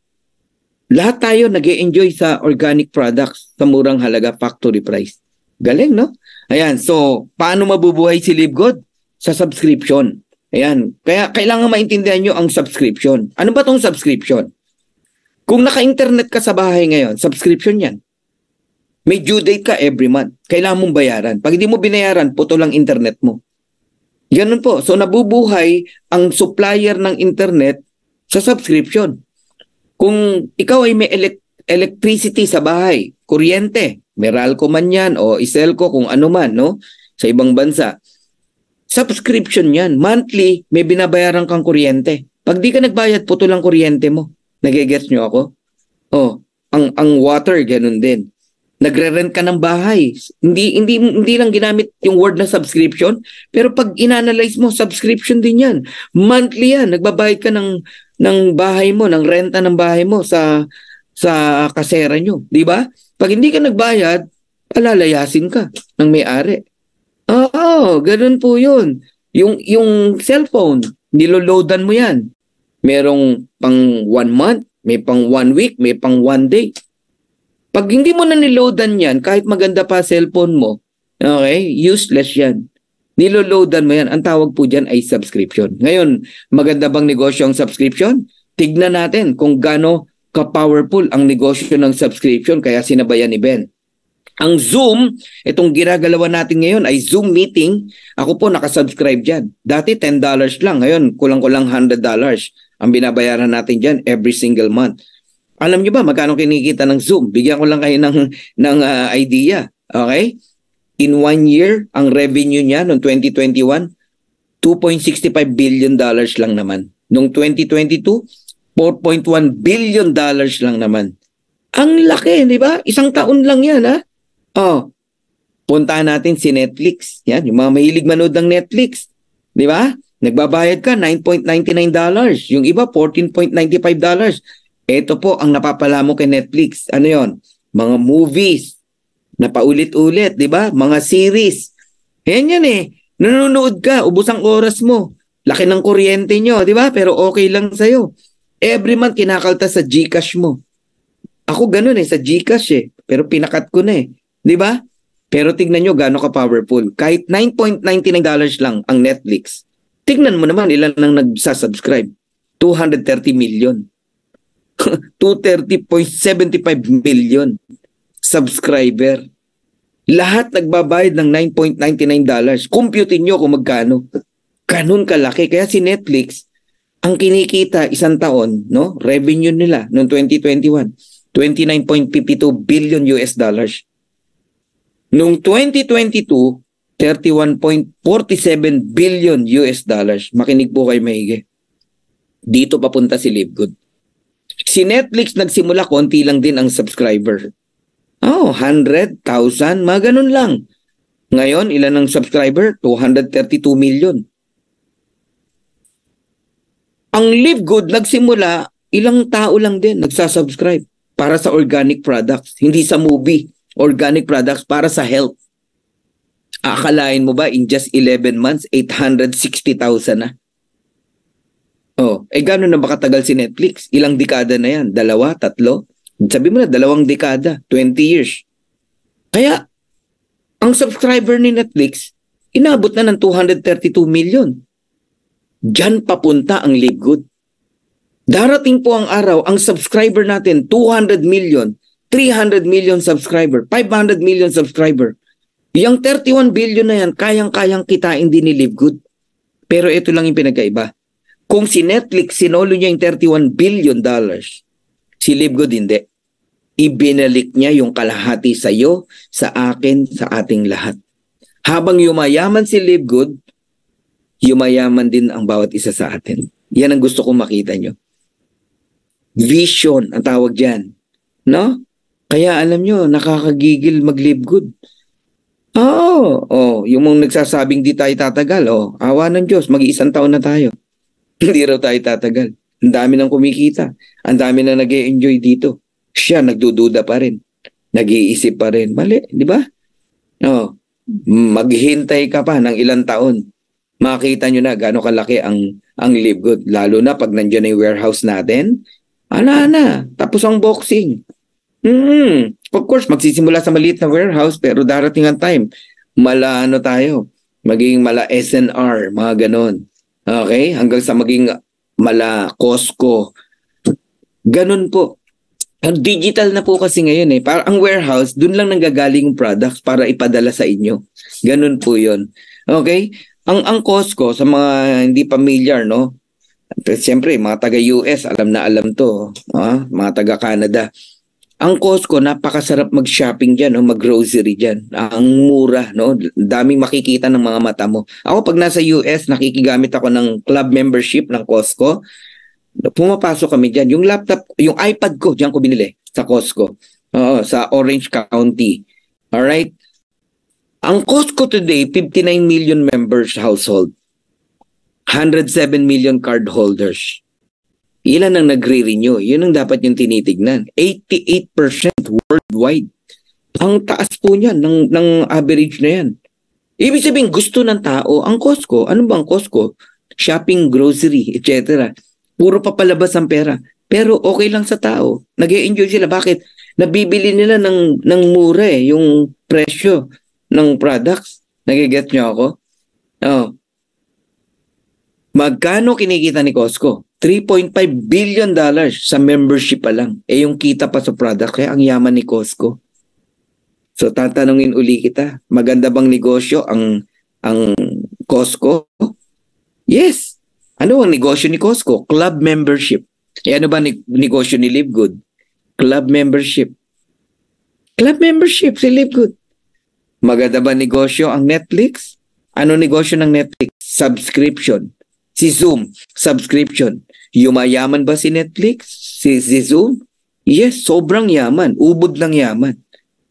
Lahat tayo nag-e-enjoy sa organic products sa murang halaga, factory price. Galing, no? Ayan, so paano mabubuhay si Livegood? Sa subscription. Ayan, kaya kailangan maintindihan nyo ang subscription. Ano ba tong subscription? Kung naka-internet ka sa bahay ngayon, subscription yan. May due date ka every month. Kailangan mong bayaran. Pag hindi mo binayaran, putol ang internet mo. Ganun po. So nabubuhay ang supplier ng internet sa subscription. Kung ikaw ay may electricity sa bahay, kuryente, Meralco man yan o Iselco kung ano man, no? Sa ibang bansa. Subscription yan. Monthly, may binabayaran kang kuryente. Pag di ka nagbayad, putol ang kuryente mo. Nagigets nyo ako? Oh, ang water, ganun din. Nagre-rent ka ng bahay. Hindi lang ginamit yung word na subscription, pero pag inanalyze mo, subscription din yan. Monthly yan. Nagbabayad ka ng bahay mo, ng renta ng bahay mo sa kasera nyo. Di ba? Pag hindi ka nagbayad, palalayasin ka ng may-ari. Oo, ganun po yun. Yung cellphone, niloloadan mo yan. Merong pang 1 month, may pang 1 week, may pang 1 day. Pag hindi mo na niloadan yan, kahit maganda pa cellphone mo, okay, useless yan. Niloloadan mo yan. Ang tawag po dyan ay subscription. Ngayon, maganda bang negosyo ang subscription? Tignan natin kung gaano ka-powerful ang negosyo ng subscription, kaya sinabayan ni Ben. Ang Zoom, itong ginagalawan natin ngayon ay Zoom meeting. Ako po nakasubscribe dyan. Dati $10 lang. Ngayon, kulang-kulang $100 ang binabayaran natin dyan every single month. Alam niyo ba magkano kinikita ng Zoom? Bigyan ko lang kayo ng idea. Okay? In 1 year, ang revenue niya noong 2021, $2.65 billion lang naman. Noong 2022, $4.1 billion lang naman. Ang laki, di ba? Isang taon lang yan, ha? Oh, puntahan natin si Netflix. Yan, yung mga mahilig manood ng Netflix. Di ba? Nagbabayad ka, $9.99. Yung iba, $14.95. Ito po ang napapala mo kay Netflix. Ano yon? Mga movies na paulit-ulit, di ba? Mga series. Yan eh. Nanonood ka, ubos ang oras mo. Laki ng kuryente nyo, di ba? Pero okay lang sa'yo. Every month, kinakalta sa GCash mo. Ako ganun sa GCash Pero pinakat ko na Di ba? Pero tignan nyo gaano ka-powerful. Kahit $9.99 lang ang Netflix. Tignan mo naman ilan nang nagsasubscribe. 230 million. 230.75 million subscriber. Lahat nagbabayad ng $9.99. Computin nyo kung magkano. Ganun kalaki. Kaya si Netflix, ang kinikita isang taon, no? Revenue nila noong 2021, $29.52 billion. Noong 2022, $31.47 billion. Makinig po kayo maigi. Dito papunta si Livegood. Si Netflix nagsimula, konti lang din ang subscriber. 100,000, mga ganun lang. Ngayon, ilan ang subscriber? 232 million. Ang Livegood nagsimula, ilang tao lang din nagsasubscribe para sa organic products, hindi sa movie. Organic products para sa health. Akalain mo ba in just 11 months, 860,000 na? Gano'n na ba katagal si Netflix? Ilang dekada na yan? 2, 3? Sabi mo na, 2 dekada, 20 years. Kaya, ang subscriber ni Netflix, inabot na ng 232 million. Diyan papunta ang Livegood. Darating po ang araw, ang subscriber natin, 200 million, 300 million subscriber, 500 million subscriber. Yung 31 billion na yan, kayang-kayang kitain din ni Livegood. Pero ito lang yung pinagkaiba. Kung si Netflix, sinolo niya yung $31 billion, si Livegood hindi. Ibinalik niya yung kalahati sa iyo, sa akin, sa ating lahat. Habang yumayaman si Livegood, yumayaman din ang bawat isa sa atin. Yan ang gusto kong makita nyo. Vision ang tawag dyan. No? Kaya alam nyo, nakakagigil mag-Livegood. Yung mga nagsasabing di tayo tatagal, awa ng Diyos, mag-1 taon na tayo. Hindi raw tayo tatagal. Ang dami nang kumikita. Ang dami na nag-e-enjoy dito. Siya, nagdududa pa rin. Nag-iisip pa rin. Mali, di ba? Maghintay ka pa ng ilang taon. Makita nyo na gaano kalaki ang Livegood. Lalo na pag nandiyan na yung warehouse natin. Na. Tapos ang boxing. Of course, magsisimula sa maliit na warehouse pero darating ang time. Tayo. Maging mala SNR, mga ganon. Okay? Hanggang sa maging mala Costco. Ganon po. Ang digital na po kasi ngayon eh. Para ang warehouse, dun lang nanggagaling yung products para ipadala sa inyo. Ganun po yun. Okay? Ang Costco, sa mga hindi familiar, no? Siyempre, mga taga-US, alam na alam to. Mga taga-Canada. Ang Costco, napakasarap mag-shopping dyan, no? Mag-grocery dyan. Ang mura, no? Daming makikita ng mga mata mo. Ako, pag nasa US, nakikigamit ako ng club membership ng Costco. Pumapasok kami dyan. Yung laptop, yung iPad ko, dyan ko binili sa Costco. Sa Orange County. Alright? Ang Costco today, 59 million members household. 107 million card holders. Ilan ang nagre-renew? Yun ang dapat yung tinitignan. 88% worldwide. Ang taas po niyan ng average na yan. Ibig sabihin, gusto ng tao ang Costco. Ano ba ang Costco? Shopping, grocery, etc. Puro papalabas ang pera. Pero okay lang sa tao. Nag-e-enjoy sila. Bakit? Nabibili nila ng mura eh, yung presyo ng products. Nag-get nyo ako? Magkano kinikita ni Costco? $3.5 billion sa membership pa lang. Yung kita pa sa product. Kaya ang yaman ni Costco. So tatanungin uli kita, maganda bang negosyo ang Costco? Yes. Ano ang negosyo ni Costco? Club membership. Ano ba negosyo ni Live Good? Club membership. Club membership si Live Good. Maganda ba negosyo ang Netflix? Ano negosyo ng Netflix? Subscription. Si Zoom, subscription. Yumayaman ba si Netflix? Si Zoom? Yes, sobrang yaman. Ubod ng yaman.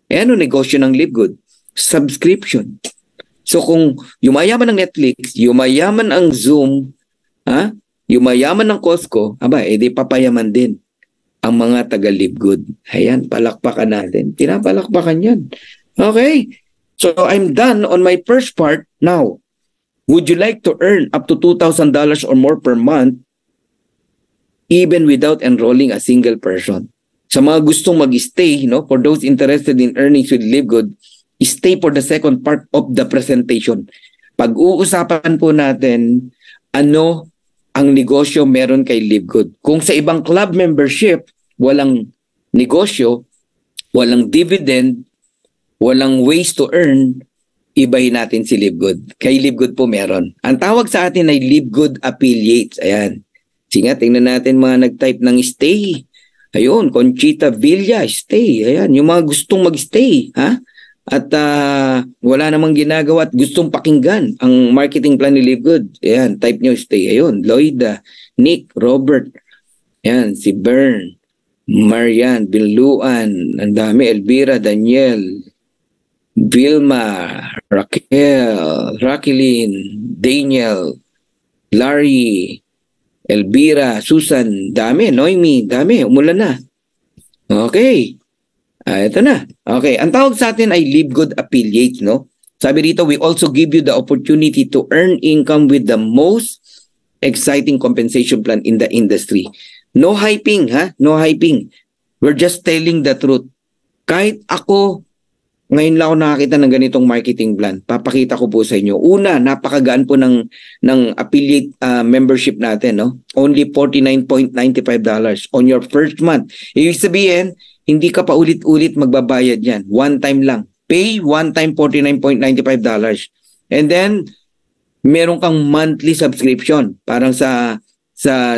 Ano negosyo ng Live Good? Subscription. So kung yumayaman ng Netflix, yumayaman ang Zoom, yumayaman ng Costco, edi papayaman din ang mga taga-Live Good. Ayan, palakpakan natin. Pinapalakpakan yan. Okay. So I'm done on my first part. Now, would you like to earn up to $2,000 or more per month even without enrolling a single person? Sa mga gustong mag-stay, for those interested in earnings with Live Good, stay for the second part of the presentation. Pag-uusapan po natin ano ang negosyo meron kay Live Good. Kung sa ibang club membership, walang negosyo, walang dividend, walang ways to earn, ibahin natin si Live Good. Kay Live Good po meron. Ang tawag sa atin ay Live Good Affiliates. Ayan. Sige, tingnan natin mga nag-type ng stay. Ayun, Conchita Villa, stay. Ayan, yung mga gustong mag-stay, At wala namang ginagawa at gustong pakinggan ang marketing plan ni Live Good. Ayan, type nyo stay. Ayun, Lloyda, Nick, Robert. Ayan, si Bern, Marian, Binluan, ang dami, Elvira, Daniel, Vilma, Raquel, Raqueline, Daniel, Larry, Elvira, Susan, dami, Noemi, dami, umulan na. Okay. Ito na. Okay, ang tawag sa atin ay Live Good Affiliates, no? Sabi dito, we also give you the opportunity to earn income with the most exciting compensation plan in the industry. No hyping, No hyping. We're just telling the truth. Kahit ako, ngayon lang ako nakakita ng ganitong marketing plan. Papakita ko po sa inyo. Una, napakagaan po ng affiliate membership natin, no? Only $49.95 on your first month. Ibig sabihin, hindi ka pa ulit-ulit magbabayad yan. One time lang. Pay one time $49.95. And then, meron kang monthly subscription. Parang sa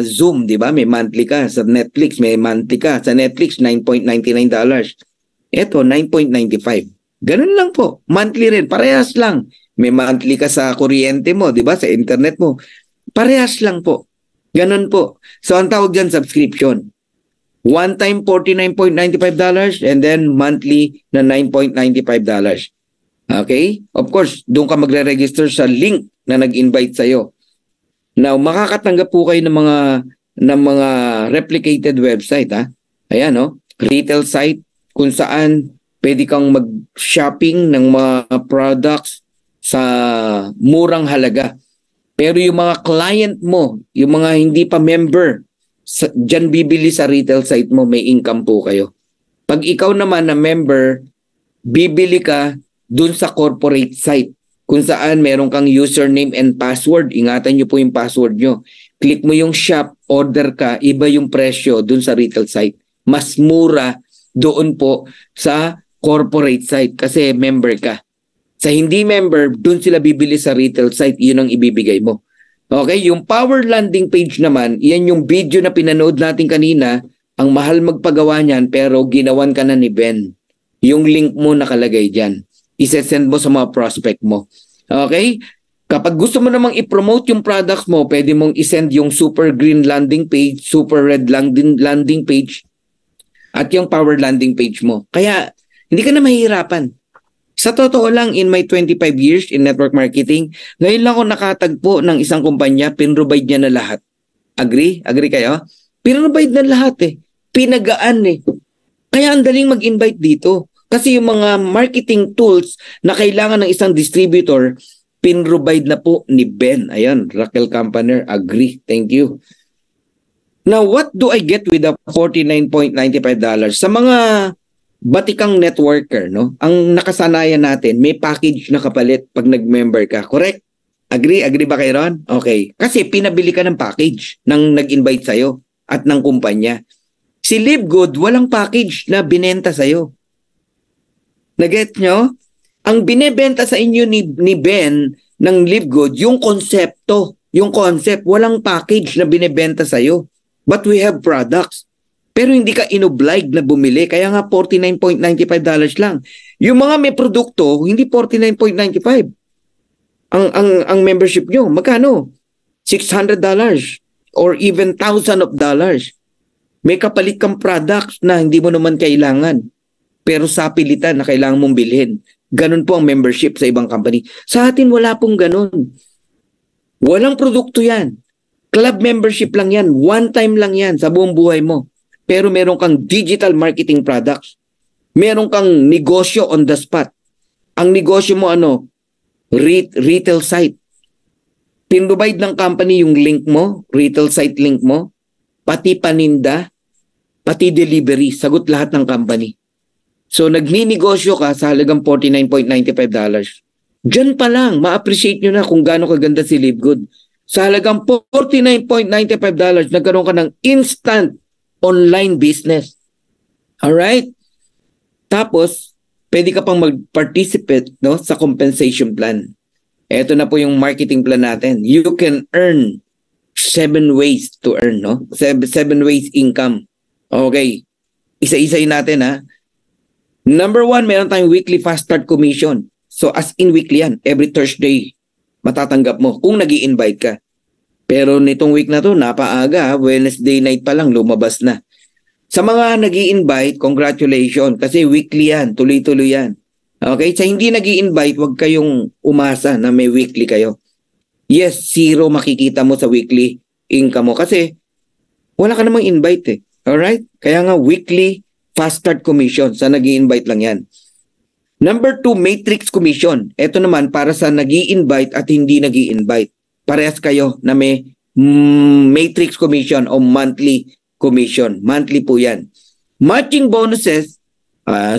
Zoom, di ba? May monthly ka. Sa Netflix, may monthly ka. Sa Netflix, $9.99. Ito, $9.95. Ganun lang po. Monthly rin. Parehas lang. May monthly ka sa kuryente mo, di ba? Sa internet mo. Parehas lang po. Ganun po. So, ang tawag dyan, subscription. One time $49.95 and then monthly na $9.95. Okay? Of course, doon ka magre-register sa link na nag-invite sa'yo. Now, makakatanggap po kayo ng mga replicated website, Ayan, no? Retail site kung saan pwede kang mag-shopping ng mga products sa murang halaga. Pero yung mga client mo, yung mga hindi pa member, dyan bibili sa retail site mo, may income po kayo. Pag ikaw naman na member, bibili ka dun sa corporate site kung saan meron kang username and password. Ingatan nyo po yung password nyo. Click mo yung shop, order ka, iba yung presyo dun sa retail site. mas mura doon po sa corporate site kasi member ka. Sa hindi member, doon sila bibili sa retail site, yun ang ibibigay mo. Okay, yung power landing page naman, yan yung video na pinanood natin kanina, ang mahal magpagawa niyan pero ginawan ka na ni Ben. Yung link mo nakalagay dyan. Isesend mo sa mga prospect mo. Okay? Kapag gusto mo namang i-promote yung products mo, pwede mong isend yung super green landing page, super red landing page, at yung power landing page mo. Kaya, hindi ka na mahihirapan. Sa totoo lang, in my 25 years in network marketing, ngayon lang ako nakatagpo ng isang kumpanya, pinrovide niya na lahat. Agree? Agree kayo? Pinrovide na lahat eh. Pinagaan eh. Kaya ang daling mag-invite dito. Kasi yung mga marketing tools na kailangan ng isang distributor, pinrovide na po ni Ben. Ayan, Raquel Campaner, agree. Thank you. Now, what do I get with the $49.95? Sa mga batikang networker, no? Ang nakasanayan natin, may package na kapalit pag nag-member ka. Correct? Agree? Agree ba kayo Ron? Okay. Kasi pinabili ka ng package ng nag-invite sa'yo at ng kumpanya. Si LiveGood, walang package na binenta sa'yo. Naget nyo? Ang binebenta sa inyo ni Ben ng LiveGood, yung konsepto, yung concept, walang package na binebenta sa'yo. But we have products. Pero hindi ka inobliged na bumili. Kaya nga $49.95 lang. Yung mga may produkto, hindi $49.95. Ang membership nyo, magkano? $600 or even $1,000. May kapalit kang products na hindi mo naman kailangan. Pero sa pilitan na kailangan mong bilhin. Ganun po ang membership sa ibang company. Sa atin wala pong ganun. Walang produkto yan. Club membership lang yan. One time lang yan sa buong buhay mo. Pero meron kang digital marketing products. Meron kang negosyo on the spot. Ang negosyo mo ano? Retail site. Pinrovide ng company yung link mo, retail site link mo, pati paninda, pati delivery. Sagot lahat ng company. So nagninegosyo ka sa halagang $49.95. Diyan pa lang, ma-appreciate nyo na kung gaano kaganda si LiveGood. Sa halagang $49.95, nagkaroon ka ng instant online business. Alright? Tapos, pwede ka pang mag-participate no, sa compensation plan. Ito na po yung marketing plan natin. You can earn 7 ways to earn, no? 7 ways income. Okay. Isa-isayin natin, ha? Number 1, meron tayong weekly fast start commission. So, as in weekly yan. Every Thursday, matatanggap mo kung nag-i-invite ka. Pero nitong week na to, napaaga. Wednesday night pa lang, lumabas na. Sa mga nag-i-invite, congratulations. Kasi weekly yan. Tuloy-tuloy yan. Okay? Sa hindi nag-i-invite, huwag kayong umasa na may weekly kayo. Yes, 0 makikita mo sa weekly income mo. Kasi wala ka namang invite eh. Alright? Kaya nga weekly fast start commission. Sa nag-i-invite lang yan. Number 2, matrix commission. Ito naman para sa nag-i-invite at hindi nag-i-invite. Parehas kayo na may matrix commission o monthly commission. Monthly po yan. Matching bonuses,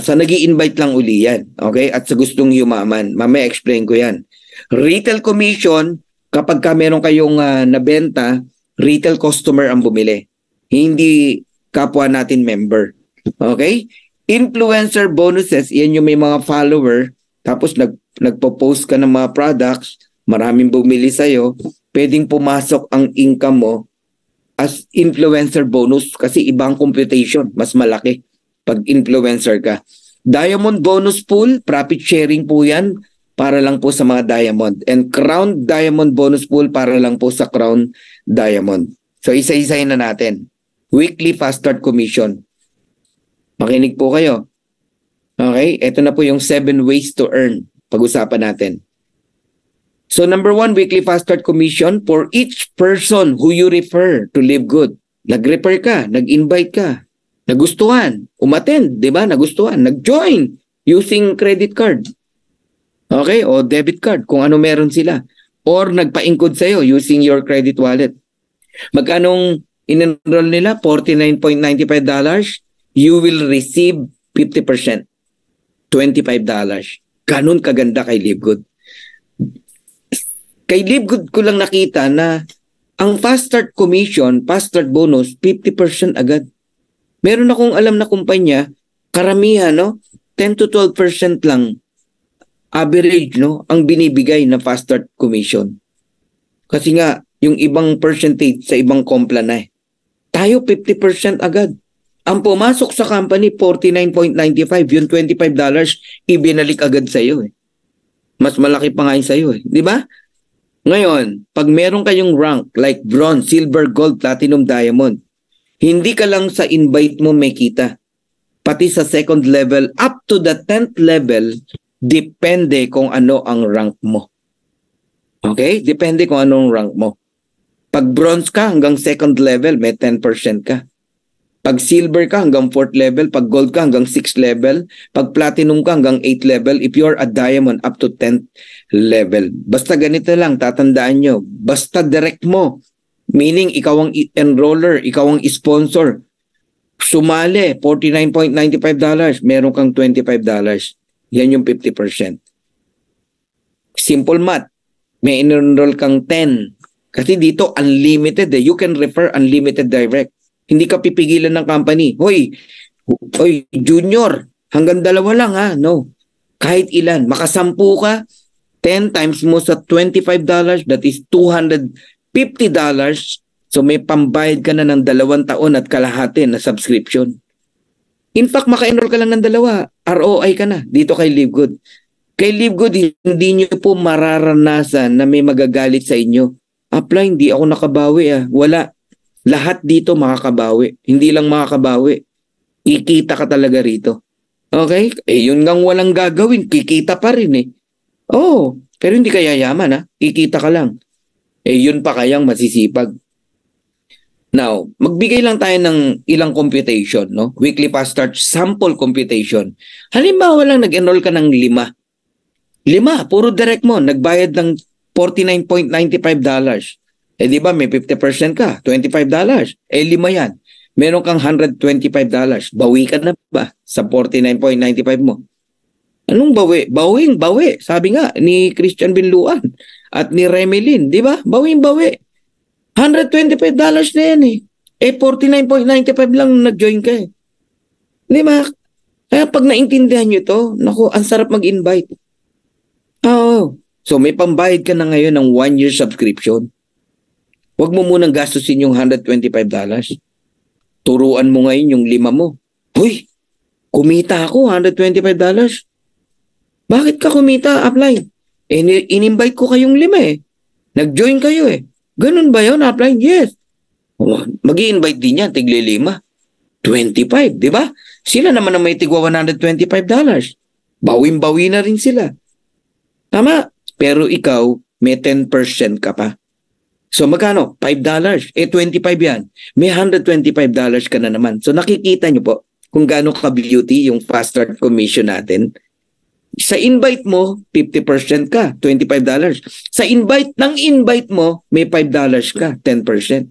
sa nag-i-invite lang uli yan. Okay? At sa gustong yumaman. Mamaya explain ko yan. Retail commission, kapag ka meron kayong nabenta, retail customer ang bumili. Hindi kapwa natin member. Okay? Influencer bonuses, yan yung may mga follower, tapos nagpo-post ka ng mga products, maraming bumili sa'yo, pwedeng pumasok ang income mo as influencer bonus kasi ibang computation, mas malaki pag influencer ka. Diamond bonus pool, profit sharing po yan, para lang po sa mga diamond. And crown diamond bonus pool, para lang po sa crown diamond. So isa-isahin na natin. Weekly fast start commission. Makinig po kayo. Okay? Ito na po yung 7 ways to earn. Pag-usapan natin. So number 1, weekly fast start commission for each person who you refer to LiveGood. Nag-refer ka, nag-invite ka, nagustuhan, umattend, di ba? Nagustuhan, nag-join using credit card. Okay? O debit card, kung ano meron sila. Or nagpa-include sa'yo using your credit wallet. Magkanong in-enroll nila? $49.95. You will receive 50%. $25. Ganun kaganda kay LiveGood. Kay LiveGood ko lang nakita na ang fast start commission, fast start bonus, 50% agad. Meron akong alam na kumpanya, karamihan, no? 10 to 12% lang average, no? Ang binibigay na fast start commission. Kasi nga, yung ibang percentage sa ibang kompla na eh. Tayo 50% agad. Ang pumasok sa company, 49.95. Yung $25, ibinalik agad sa'yo eh. Mas malaki pa nga yun sa'yo eh. Di ba? Ngayon, pag meron kayong rank like bronze, silver, gold, platinum, diamond, hindi ka lang sa invite mo may kita. Pati sa second level, up to the 10th level, depende kung ano ang rank mo. Okay? Depende kung anong rank mo. Pag bronze ka, hanggang second level, may 10% ka. Pag silver ka, hanggang 4th level. Pag gold ka, hanggang 6th level. Pag platinum ka, hanggang 8th level. If you're a diamond, up to 10th level. Basta ganito lang, tatandaan nyo. Basta direct mo. Meaning, ikaw ang enroller, ikaw ang sponsor. Sumali, $49.95, meron kang $25. Yan yung 50%. Simple math. May enroll kang 10. Kasi dito, unlimited eh. You can refer unlimited direct. Hindi ka pipigilan ng company. Hoy, junior, hanggang 2 lang ha. No. Kahit ilan. Makasampu ka, 10 times mo sa $25, that is $250. So may pambayad ka na ng 2 taon at kalahati na subscription. In fact, maka-enroll ka lang ng 2. ROI ka na dito kay LiveGood. Kay LiveGood, hindi nyo po mararanasan na may magagalit sa inyo. Apply, hindi ako nakabawi ah. Wala. Lahat dito makakabawi. Hindi lang makakabawi. Kikita ka talaga rito. Okay? Yun ngang walang gagawin. Kikita pa rin eh. Oo. Pero hindi ka yayaman ha. Kikita ka lang. Yun pa kayang masisipag. Now, magbigay lang tayo ng ilang computation, no? Weekly fast start sample computation. Halimbawa lang nag-enroll ka ng 5. 5, puro direct mo. Nagbayad ng $49.95. Di ba may 50% ka? $25. 5 yan. Meron kang $125. Bawi ka na ba sa $49.95 mo? Anong bawi? Bawi. Sabi nga ni Christian Binluan at ni Remelin, di ba? Bawi. $125 na yan eh. $49.95 lang nag-join ka eh. Di ba? Kaya pag naintindihan nyo to, naku, ang sarap mag-invite. Oo. So may pambayad ka na ngayon ng 1-year subscription. Huwag mo munang gastusin yung $125. Turuan mo ngayon yung 5 mo. Uy, kumita ako, $125. Bakit ka kumita? Apply. In-invite ko kayong 5 eh. Nag-join kayo eh. Ganun ba yun? Apply? Yes. Mag-i-invite din yan, tigli 5. 25, di ba? Sila naman na may tigwa $125. Bawin-bawi na rin sila. Tama. Pero ikaw, may 10% ka pa. So magkano? $5. 25 yan. May $125 ka na naman. So nakikita nyo po kung gaano ka-beauty yung fast start commission natin. Sa invite mo, 50% ka, $25. Sa invite mo, may $5 ka, 10%.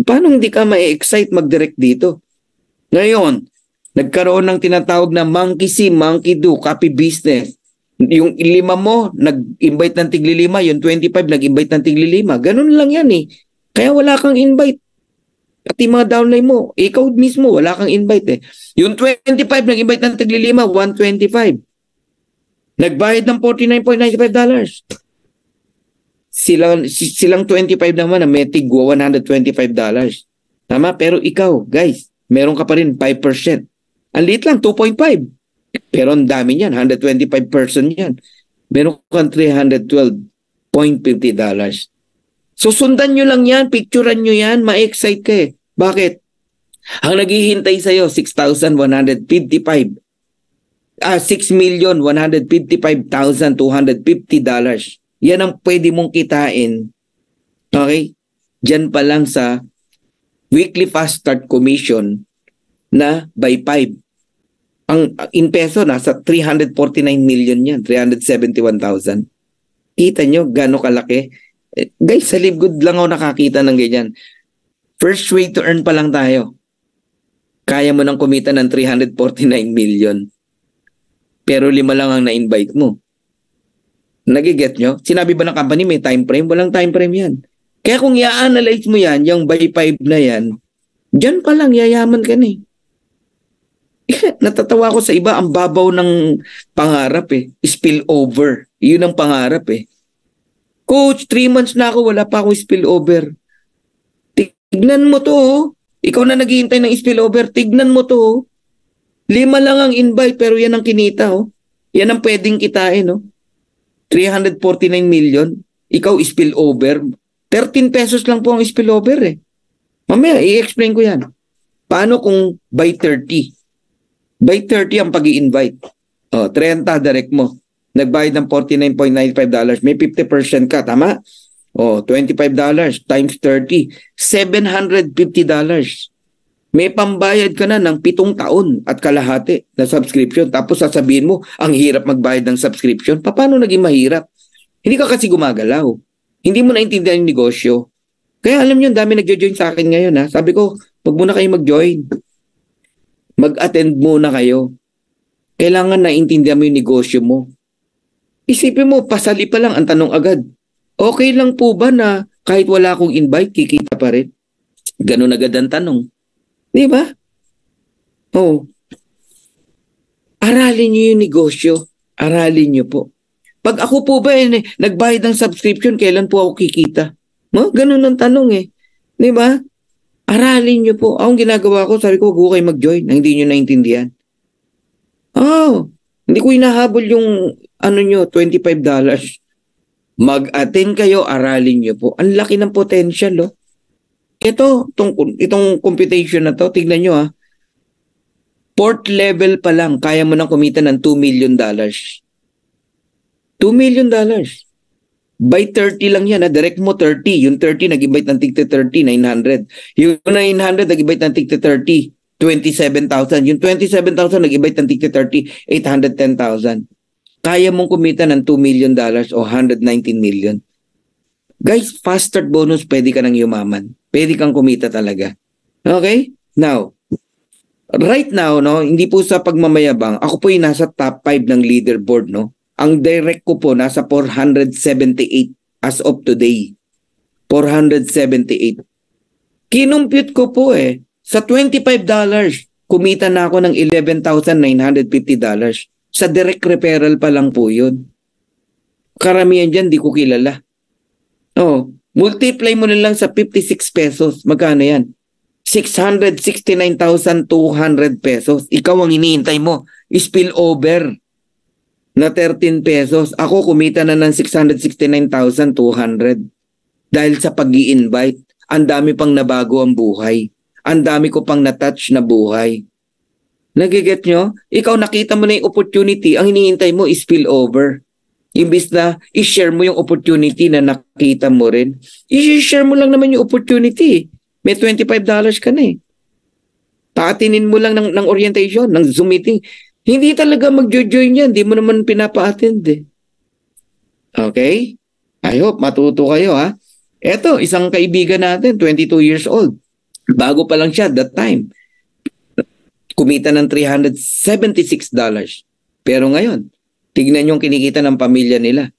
Paano hindi ka ma-excite mag-direct dito? Ngayon, nagkaroon ng tinatawag na monkey see, monkey do, copy business. Yung 5 mo, nag-invite ng tigli 5, yung 25, nag-invite ng tigli 5. Ganun lang yan eh. Kaya wala kang invite. Pati mga downline mo, ikaw mismo, wala kang invite eh. Yung 25, nag-invite ng tigli 5, 125. Nagbayad ng $49.95. Silang 25 naman na may tigwa $125. Tama? Pero ikaw, guys, meron ka pa rin 5%. Ang liit lang, 2.5. Pero ang dami niyan, 125 person yan. Meron kang $312.50. So sundan nyo lang yan, picturean nyo yan, ma-excite ka eh. Bakit? Ang naghihintay sa'yo, 6,155. $6,155,250. Yan ang pwede mong kitain. Okay? Diyan pa lang sa weekly fast start commission na by 5. Ang in peso, nasa 349 million yan. 371,000. Kita nyo, gano'ng kalaki? Guys, sa LiveGood lang ako nakakita ng ganyan. First way to earn pa lang tayo. Kaya mo nang kumita ng 349 million. Pero 5 lang ang na-invite mo. Nagiget nyo? Sinabi ba ng company may time frame? Walang time frame yan. Kaya kung i-analyze mo yan, yung by 5 na yan, dyan pa lang yayaman ka na eh. Natatawa ko sa iba, ang babaw ng pangarap eh. Spill over. Yun ang pangarap eh. Coach, 3 months na ako, wala pa akong spillover. Tignan mo to, oh. Ikaw na naghihintay ng spillover, tignan mo to, oh. 5 lang ang invite, pero yan ang kinita, oh. Yan ang pwedeng kitain, oh. 349 million. Ikaw spillover. 13 pesos lang po ang spillover, eh. Mamaya, i-explain ko yan. Paano kung by 30? By 30 ang pag-i-invite. 30 direct mo. Nagbayad ng $49.95, may 50% ka, tama? $25 times 30, $750. May pambayad ka na ng 7 taon at kalahati na subscription. Tapos sasabihin mo, ang hirap magbayad ng subscription. Paano naging mahirap? Hindi ka kasi gumagalaw. Hindi mo naintindihan yung negosyo. Kaya alam nyo, dami nagjo-join sa akin ngayon. Ha? Sabi ko, wag muna kayo mag-join. Mag-attend muna kayo. Kailangan naintindihan mo yung negosyo mo. Isipin mo, pasali pa lang ang tanong agad. Okay lang po ba na kahit wala akong invite, kikita pa rin? Ganun agad ang tanong. Di ba? Aralin nyo yung negosyo. Aralin nyo po. Pag ako po ba nagbayad ng subscription, kailan po ako kikita? Ganun ang tanong eh. Di ba? Aralin nyo po. Ang ginagawa ko, sabi ko, huwag kayo mag-join na hindi nyo naintindihan. Hindi ko hinahabol yung nyo, $25. Mag-attend kayo, aralin nyo po. Ang laki ng potential, oh. Itong computation na to, tignan nyo, 4th level pa lang, kaya mo nang kumita ng $2 million. $2 million. By 30 lang yan, direct mo 30. Yung 30, nag-invite ng tigte 30, 900. Yung 900, nag-invite ng tigte 30, 27,000. Yung 27,000, nag-invite ng tigte 30, 810,000. Kaya mong kumita ng $2 million o 119 million. Guys, fast start bonus, pwede ka nang yumaman. Pwede kang kumita talaga. Okay? Now, right now, hindi po sa pagmamayabang, ako po yung nasa top 5 ng leaderboard, Ang direct ko po, nasa 478 as of today. 478. Kinumpute ko po sa $25, kumita na ako ng $11,950. Sa direct referral pa lang po yun. Karamihan dyan, di ko kilala. Multiply mo na lang sa 56 pesos. Magkano yan? 669,200 pesos. Ikaw ang iniintay mo. Spill over na 13 pesos. Ako kumita na ng 669,200. Dahil sa pag-i-invite, ang dami pang nabago ang buhay. Ang dami ko pang na-touch na buhay. Nagiget nyo? Ikaw nakita mo na yung opportunity, ang hinihintay mo is spill over. Imbis na i-share mo yung opportunity na nakita mo rin, i-share mo lang naman yung opportunity. May $25 ka na Paatinin mo lang ng orientation, ng Zoom meeting. Hindi talaga mag-join yan, hindi mo naman pinapa-attend Okay? I hope matuto kayo Eto, isang kaibigan natin, 22 years old. Bago pa lang siya that time. Kumita ng $376. Pero ngayon, tignan yung kinikita ng pamilya nila.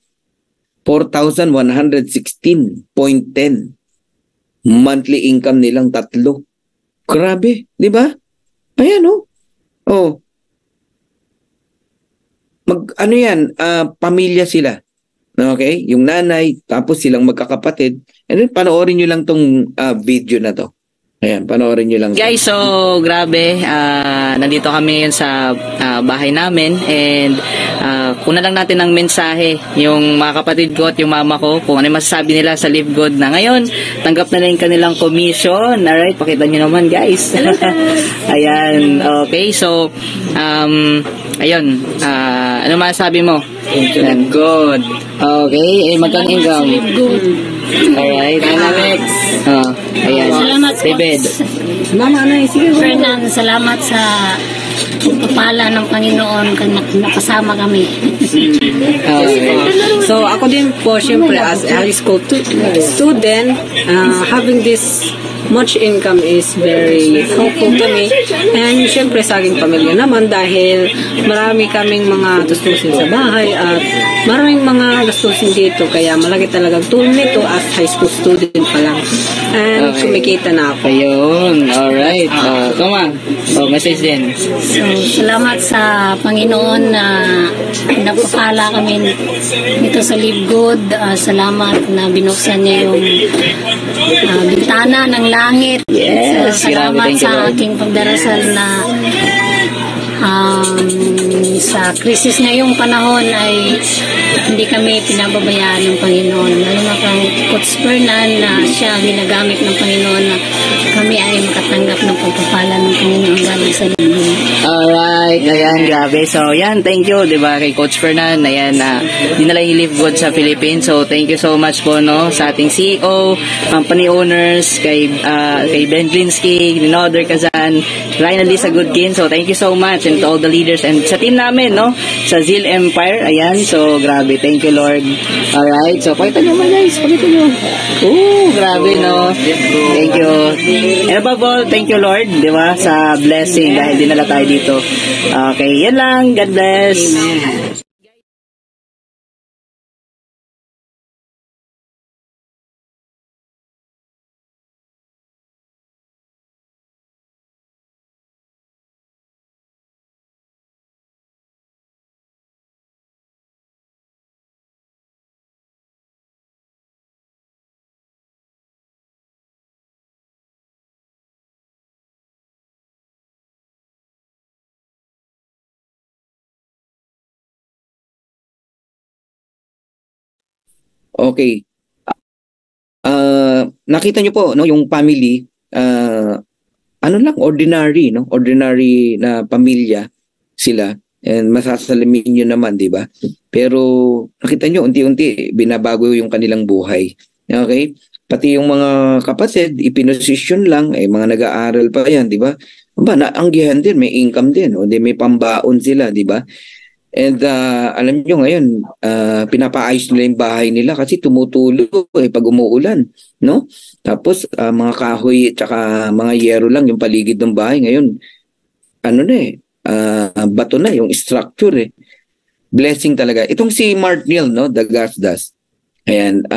4,116.10. Monthly income nilang 3. Grabe, di ba? Ayan pamilya sila. Okay? Yung nanay, tapos silang magkakapatid. And then, panoorin nyo lang tong video na to. Ayan, panoorin nyo lang.
Guys, so grabe, nandito kami ngayon sa bahay namin and kuna lang natin ng mensahe yung mga kapatid ko at yung mama ko kung ano yung masasabi nila sa Live Good na ngayon. Tanggap na yung kanilang commission. Alright, pakita nyo naman guys. Ayan, okay. So, ayun, ano masasabi mo?
Live Good.
Okay, magkang income?
Live Good.
Alright, Alex. Ayan.
Salamat po.
David.
Fernan, salamat sa pagpapala ng Panginoon nakasama kami.
So ako din po syempre as a high school student, having this much income is very helpful to me. And syempre sa aking pamilya naman dahil marami kaming mga gastusin sa bahay at maraming mga gastusin dito kaya malaki talagang tulong nito as high school student pa lang. And kumikita na ako.
Ayun, alright. Come on. Message din.
So, salamat sa Panginoon na napapala kami dito sa Live Good. Salamat na binuksan niya yung bintana ng langit.
Yes,
So, salamat
grabe, thank you,
sa
Lord.
aking pagdarasal na sa krisis ngayong panahon ay hindi kami pinababayaan ng Panginoon. Lalo na kang Coach Fernan na siya ang ginagamit ng Panginoon na kami ay makatanggap ng pagpapala ng Panginoon galing sa Live.
Alright, ayan, grabe. So, yan, thank you, di ba, kay Coach Fernan. Ayan, dinala yung Live Good sa Philippines. So, thank you so much po, no, sa ating CEO, company owners, kay Ben Glinsky, Ninoder Kazan, Ryan Alisa Goodkin. So, thank you so much, and to all the leaders, and sa team namin, no, sa Zeal Empire. Ayan, so, grabe. Thank you, Lord. Alright, so, pakita nyo mga guys, pakita nyo. Grabe, no. Thank you. And above all, thank you, Lord, di ba, sa blessing dahil dinala tayo dito. Okay, yan lang. God bless.
Okay. Nakita niyo po, no, yung family, ano lang, ordinary, no? Ordinary na pamilya sila. And masasalamin nyo naman, di ba? Pero nakita nyo, unti-unti, binabago yung kanilang buhay. Okay? Pati yung mga kapatid, ipinosisyon lang, mga nag-aaral pa yan, di ba? Naanggihan din, may income din, o may pambaon sila, di ba? And alam nyo ngayon, pinapaayos nila yung bahay nila kasi tumutulo pag umuulan, no? Tapos mga kahoy at saka mga yero lang yung paligid ng bahay. Ngayon, bato na yung structure. Blessing talaga. Itong si Mark Neal, no? The Gasdas. Ayan,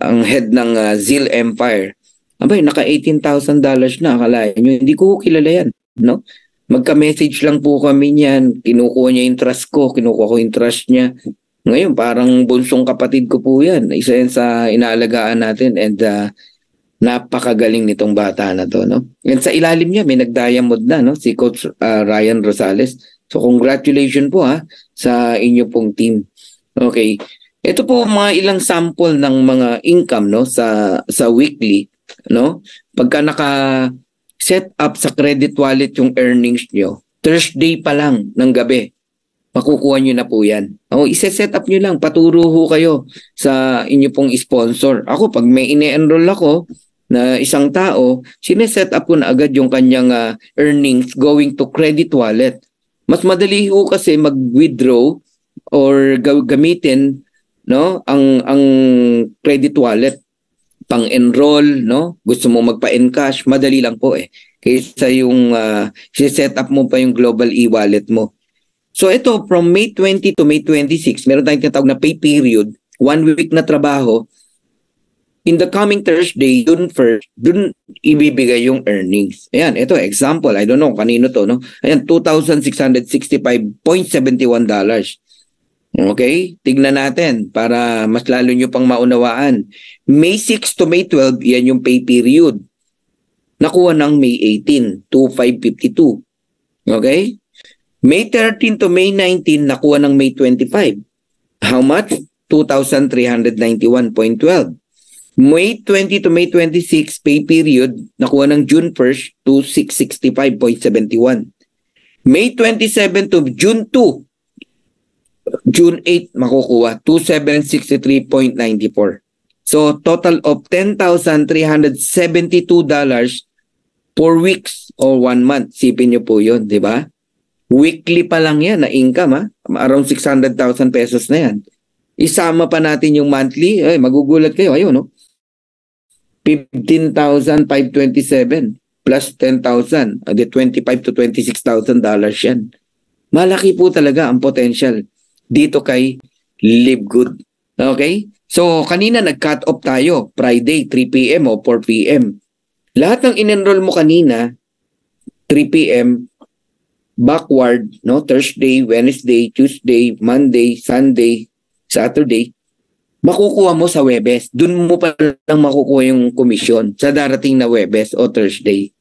ang head ng Zeal Empire. Naka $18,000 na. Akalain nyo, hindi ko kilala yan, no? Magka-message lang po kami niyan. Kinukuha niya yung trust ko. Kinukuha ko yung trust niya. Ngayon, parang bunsong kapatid ko po yan. Isa yan sa inaalagaan natin. And napakagaling nitong bata na to, no? And sa ilalim niya, may nag-diamond na, no? Si Coach Ryan Rosales. So, congratulations po sa inyo pong team. Okay. Ito po mga ilang sample ng mga income, no? Sa weekly, no? Pagka set up sa credit wallet yung earnings nyo, Thursday pa lang ng gabi, makukuha nyo na po yan. Isa-set up nyo lang, paturo ho kayo sa inyo pong sponsor. Ako, pag may ine-enroll ako na isang tao, sineset up ko na agad yung kanyang earnings going to credit wallet. Mas madali ho kasi mag-withdraw or gamitin, no, ang credit wallet. Pang-enroll, no? Gusto mo magpa-encash, madali lang po kaysa yung set up mo pa yung global e-wallet mo. So ito, from May 20 to May 26, meron tayong tinatawag na pay period, 1 week na trabaho. In the coming Thursday, June 1st, dun ibibigay yung earnings. Ayan, ito, example, I don't know kanino to, no? Ayan, $2,665.71. Okay? Tignan natin para mas lalo nyo pang maunawaan. May 6 to May 12, yan yung pay period. Nakuha ng May 18, 2,552. Okay? May 13 to May 19, nakuha ng May 25. How much? 2,391.12. May 20 to May 26, pay period, nakuha ng June 1st, 2,665.71. May 27 to June 2, June 8 makukuha, 2,763.94. So, total of $10,372 4 weeks or 1 month. Sipin nyo po yun, di ba? Weekly pa lang yan na income, around 600,000 pesos na yan. Isama pa natin yung monthly, magugulat kayo, ayun, no? 15,527 plus 10,000, $25,000 to $26,000 yan. Malaki po talaga ang potential dito kay Live Good. Okay? So, kanina nag-cut off tayo. Friday, 3 p.m. o 4 p.m. Lahat ng in-enroll mo kanina, 3 p.m., backward, no? Thursday, Wednesday, Tuesday, Monday, Sunday, Saturday, makukuha mo sa Webes. Doon mo pa lang makukuha yung commission sa darating na Webes o Thursday.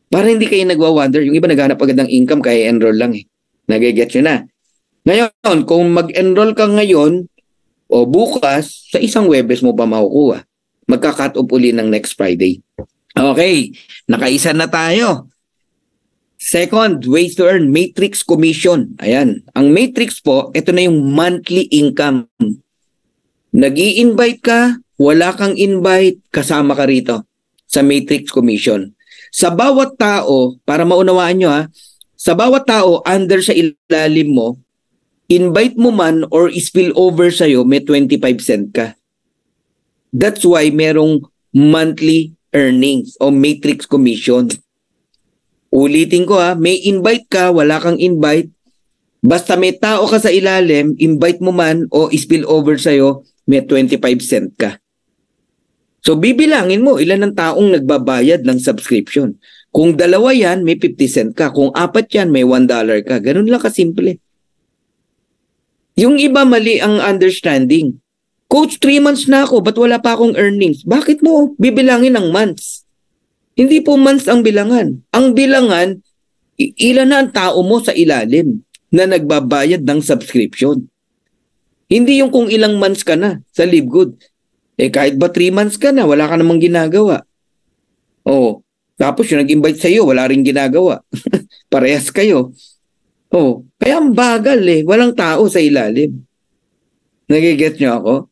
Para hindi kayo nagwa-wonder. Yung iba naghanap agad ng income kaya enroll lang eh. Nagigets nyo na. Ngayon, kung mag-enroll ka ngayon o bukas, sa isang Webes mo pa makukuha. Magka-cut off uli ng next Friday. Okay, nakaisa na tayo. Second, ways to earn, matrix commission. Ayan. Ang matrix po, ito na yung monthly income. Nag-i-invite ka, wala kang invite, kasama ka rito sa matrix commission. Sa bawat tao, para maunawaan nyo sa bawat tao under sa ilalim mo, invite mo man or spill over sa'yo, may 25 cent ka. That's why merong monthly earnings o matrix commission. Ulitin ko may invite ka, wala kang invite, basta may tao ka sa ilalim, invite mo man o spill over sa'yo, may 25 cent ka. So bibilangin mo ilan ang taong nagbabayad ng subscription. Kung dalawa yan, may 50 cent ka. Kung apat yan, may $1 ka. Ganun lang kasimple. Yung iba mali ang understanding. Coach, 3 months na ako, ba't wala pa akong earnings? Bakit mo bibilangin ng months? Hindi po months ang bilangan. Ang bilangan, ilan na ang tao mo sa ilalim na nagbabayad ng subscription. Hindi yung kung ilang months ka na sa LiveGood. Kahit ba 3 months ka na, wala ka namang ginagawa. Tapos yung nag-invite sa'yo, wala rin ginagawa. Parehas kayo. Kaya ang bagal walang tao sa ilalim. Nagigets nyo ako?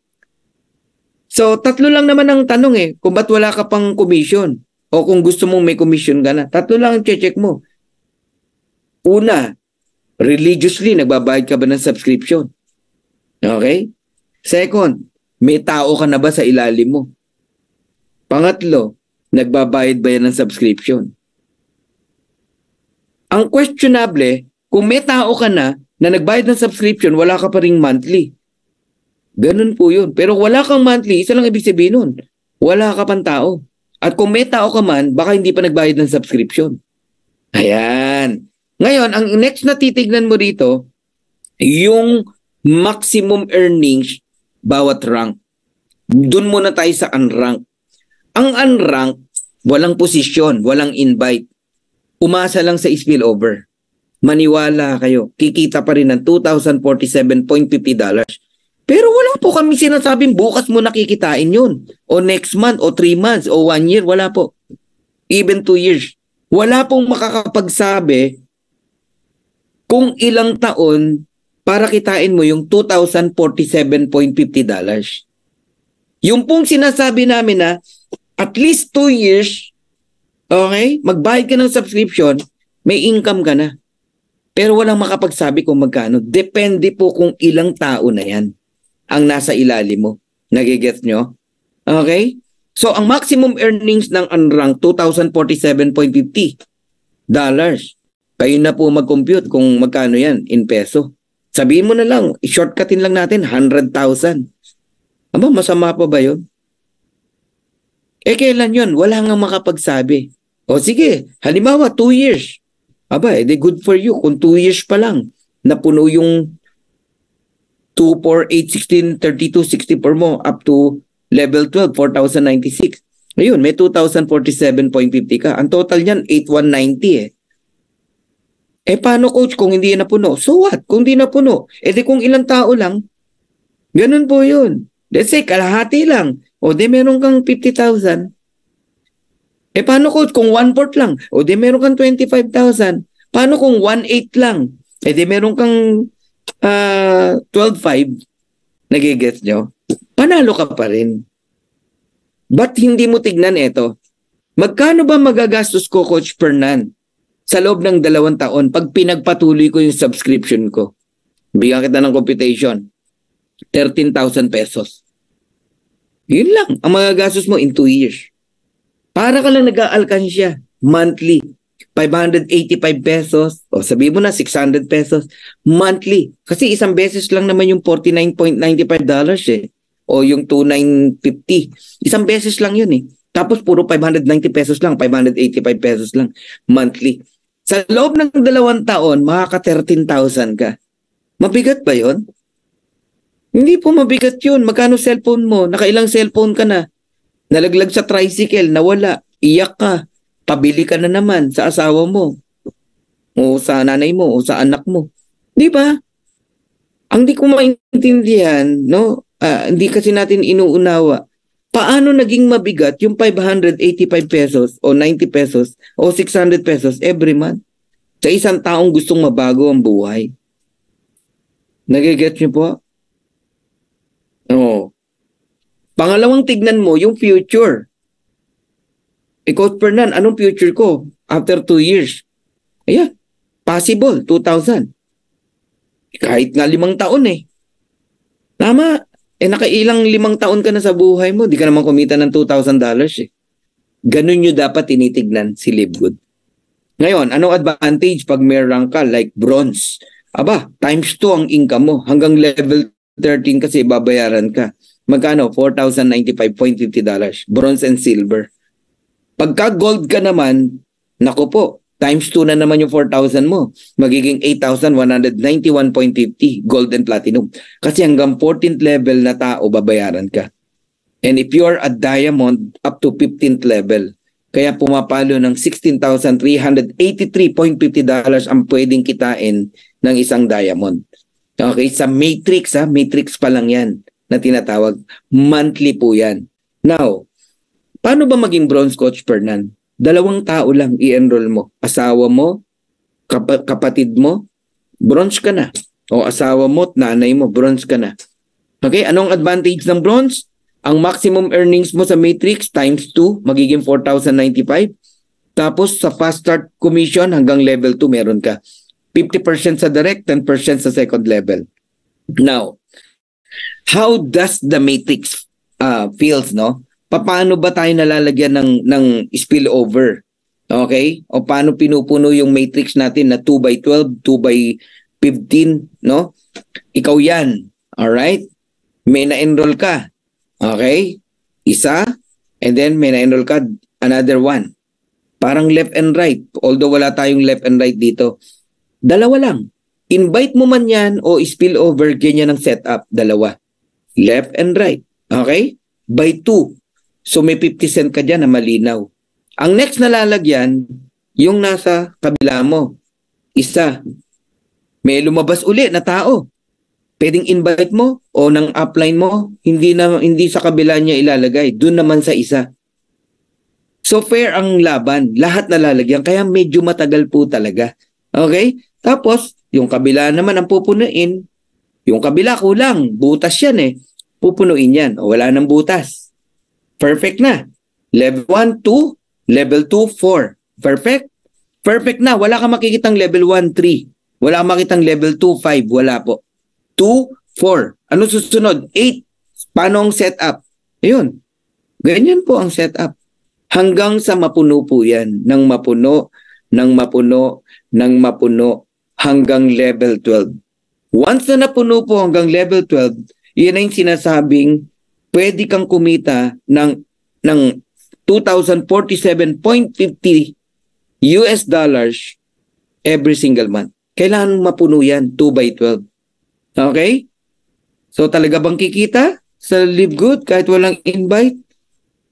So, 3 lang naman ang tanong kung ba't wala ka pang commission. O kung gusto mong may commission ka na, 3 lang ang check mo. Una, religiously, nagbabayad ka ba ng subscription? Okay? Second, may tao ka na ba sa ilalim mo? Pangatlo, nagbabayad ba yan ng subscription? Ang questionable, kung may tao ka na nagbayad ng subscription, wala ka pa ring monthly. Ganun po yun. Pero wala kang monthly, isa lang ibig sabihin nun. Wala ka pang tao. At kung may tao ka man, baka hindi pa nagbayad ng subscription. Ayan. Ngayon, ang next na titignan mo rito, yung maximum earnings bawat rank. Doon muna tayo sa unrank. Ang unrank, walang posisyon, walang invite. Umasa lang sa spillover. Maniwala kayo, kikita pa rin ng $2,047.50. Pero wala po kami sinasabing bukas mo nakikitain yun. O next month, o 3 months, o 1 year. Wala po. Even 2 years. Wala pong makakapagsabi kung ilang taon para kitain mo yung $2,047.50. Yung pong sinasabi namin na at least 2 years, okay, magbayad ka ng subscription, may income ka na. Pero walang makapagsabi kung magkano. Depende po kung ilang tao na yan ang nasa ilalim mo. Nagigets nyo? Okay? So, ang maximum earnings ng unranked, $2,047.50. Kayo na po mag-compute kung magkano yan in peso. Sabihin mo na lang, shortcutin lang natin, 100,000. Aba, masama pa ba yun? Kailan yun? Wala nga makapagsabi. O sige, halimbawa, 2 years. Aba, edi good for you. Kung 2 years pa lang, napuno yung 2, 4, 8, 16, 32, 64 mo up to level 12, 4,096. Ayun, may 2,047.50 ka. Ang total niyan, 8,190 paano coach kung hindi napuno? So what? Kung hindi napuno, edi kung ilang tao lang, ganun po yun. Let's say, kalahati lang. O di meron kang 50,000. Paano coach kung 1/4 lang? O di meron kang 25,000. Paano kung 1/8 lang? Di meron kang 12,500. Nagigets nyo? Panalo ka pa rin. Ba't hindi mo tignan ito? Magkano ba magagastos ko, Coach Fernan, sa loob ng 2 taon pag pinagpatuloy ko yung subscription ko? Bigyan kita ng computation. 13,000 pesos. Yun lang ang magagastos mo in 2 years. Para ka lang nag-aalkansya monthly. 585 pesos. O sabihin mo na 600 pesos monthly. Kasi isang beses lang naman yung $49.95 o yung 2,950. Isang beses lang yun eh. Tapos puro 590 pesos lang, 585 pesos lang monthly. Sa loob ng 2 taon, makaka 13,000 ka. Mabigat ba yun? Hindi po mabigat yun. Magkano cellphone mo? Nakailang cellphone ka na? Nalaglag sa tricycle, nawala. Iyak ka. Pabili ka na naman sa asawa mo. O sa nanay mo, o sa anak mo. Di ba? Ang di ko maintindihan, no? Hindi kasi natin inuunawa. Paano naging mabigat yung 585 pesos o 90 pesos o 600 pesos every month sa isang taong gustong mabago ang buhay? Nagigets niyo po? Oo. Pangalawang tignan mo yung future. Coach Fernan, anong future ko after 2 years? Ayan, possible, 2,000. Kahit nga 5 taon eh. Tama. Nakailang 5 taon ka na sa buhay mo, di ka naman kumita ng $2,000 eh. Ganun nyo dapat tinitignan si Livegood. Ngayon, anong advantage pag may rank ka like bronze? Aba, times 2 ang income mo. Hanggang level 13 kasi babayaran ka. Magkano? $4,095.50. Bronze and silver. Pagka gold ka naman, naku po, times 2 na naman yung 4,000 mo. Magiging 8,191.50 gold and platinum. Kasi hanggang 14th level na tao, babayaran ka. And if you are a diamond, up to 15th level. Kaya pumapalo ng $16,383.50 ang pwedeng kitain ng isang diamond. Okay, sa matrix, matrix pa lang yan na tinatawag. Monthly po yan. Now, paano ba maging bronze, Coach Fernan? 2 tao lang i-enroll mo. Asawa mo, kapatid mo, bronze ka na. O asawa mo, nanay mo, bronze ka na. Okay, anong advantage ng bronze? Ang maximum earnings mo sa matrix times 2, magiging 4,095. Tapos sa fast start commission hanggang level 2 meron ka. 50% sa direct, 10% sa second level. Now, how does the matrix feels, no? Paano ba tayo nalalagyan ng spillover? Okay? O paano pinupuno yung matrix natin na 2x12, 2x15, no? Ikaw yan. Alright? May na-enroll ka. Okay? Isa. And then may na-enroll ka another one. Parang left and right. Although wala tayong left and right dito. 2 lang. Invite mo man yan o spillover, ganyan ang setup. 2. Left and right. Okay? By 2. So may 50 cent ka dyan na malinaw. Ang next na lalagyan, yung nasa kabila mo. Isa. May lumabas uli na tao. Pwedeng invite mo o ng upline mo, hindi sa kabila niya ilalagay. Doon naman sa isa. So fair ang laban. Lahat na lalagyan. Kaya medyo matagal po talaga. Okay? Tapos, yung kabila naman ang pupunuin. Yung kabila kulang. Butas yan eh. Pupunuin yan. O wala nang butas. Perfect na. Level 1, 2. Level 2, 4. Perfect? Perfect na. Wala kang makikitang level 1, 3. Wala kang makikitang level 2, 5. Wala po. 2, 4. Ano susunod? 8. Paano ang setup? Ayun. Ganyan po ang setup. Hanggang sa mapuno po yan. Nang mapuno, nang mapuno, nang mapuno, hanggang level 12. Once na napuno po hanggang level 12, yan ay sinasabing pwede kang kumita ng $2,047.50 every single month. Kailangan mapuno yan, 2x12. Okay? So talaga bang kikita sa Livegood kahit walang invite?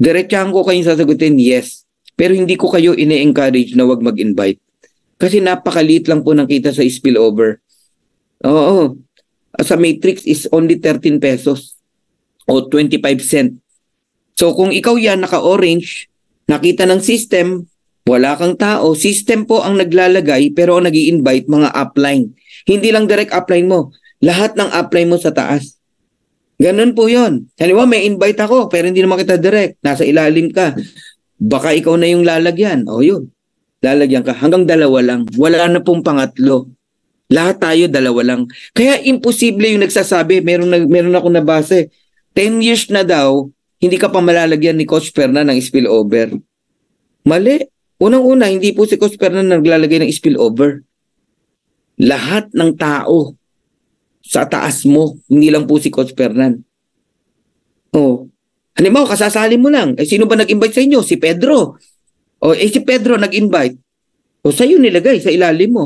Diretsahan ko kayong sasagutin, yes. Pero hindi ko kayo ine-encourage na wag mag-invite. Kasi napakaliit lang po ng kita sa spillover. Oo. Sa matrix is only 13 pesos o 25 cent. So kung ikaw yan naka-orange, nakita ng system, wala kang tao, system po ang naglalagay pero ang nag-i-invite mga upline. Hindi lang direct upline mo. Lahat ng upline mo sa taas. Ganun po yun. Halimbawa may invite ako pero hindi naman kita direct. Nasa ilalim ka. Baka ikaw na yung lalagyan. O yun. Lalagyan ka. Hanggang 2 lang. Wala na pong pangatlo. Lahat tayo 2 lang. Kaya imposible yung nagsasabi. Meron ako nabasa. 10 years na daw, hindi ka pa malalagyan ni Coach Fernan ng spillover. Mali. Unang-una, hindi po si Coach Fernan naglalagay ng spillover. Lahat ng tao sa taas mo, hindi lang po si Coach Fernan. Halimbawa, kasasali mo lang. Sino ba nag-invite sa inyo? Si Pedro. Si Pedro nag-invite. Sa'yo nilagay, sa ilalim mo.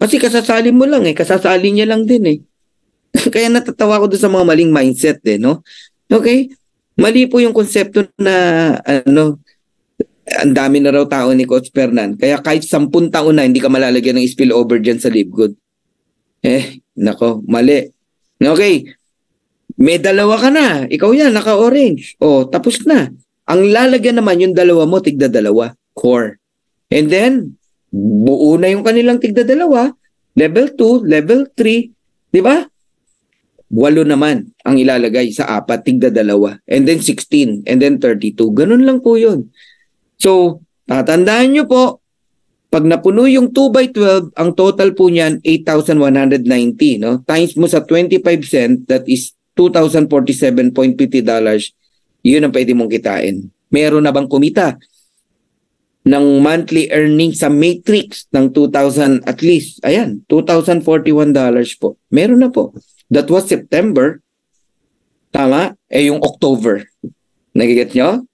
Kasi kasasali mo lang kasasali niya lang din Kaya natatawa ko doon sa mga maling mindset no? Okay? Mali po yung konsepto na ang dami na raw tao ni Coach Fernan. Kaya kahit 10 taon na, hindi ka malalagyan ng spillover dyan sa Livegood. Nako, mali. Okay. May dalawa ka na. Ikaw yan, naka-orange. Tapos na. Ang lalagyan naman yung dalawa mo, tigda-dalawa. Core. And then, buo na yung kanilang tigda-dalawa. Level 2, level 3. Di ba? 8 naman ang ilalagay sa 4, tigda-dalawa. And then 16. And then 32. Ganun lang po yun. So, tatandaan nyo po, pag napuno yung 2x12, ang total po niyan, 8,190. No? Times mo sa 25 cent, that is $2,047.50. Yun ang pwede mong kitain. Meron na bang kumita ng monthly earnings sa matrix ng 2,000 at least? Ayan, $2,041 po. Meron na po. That was September. Tama? Yung October. Nagiget nyo?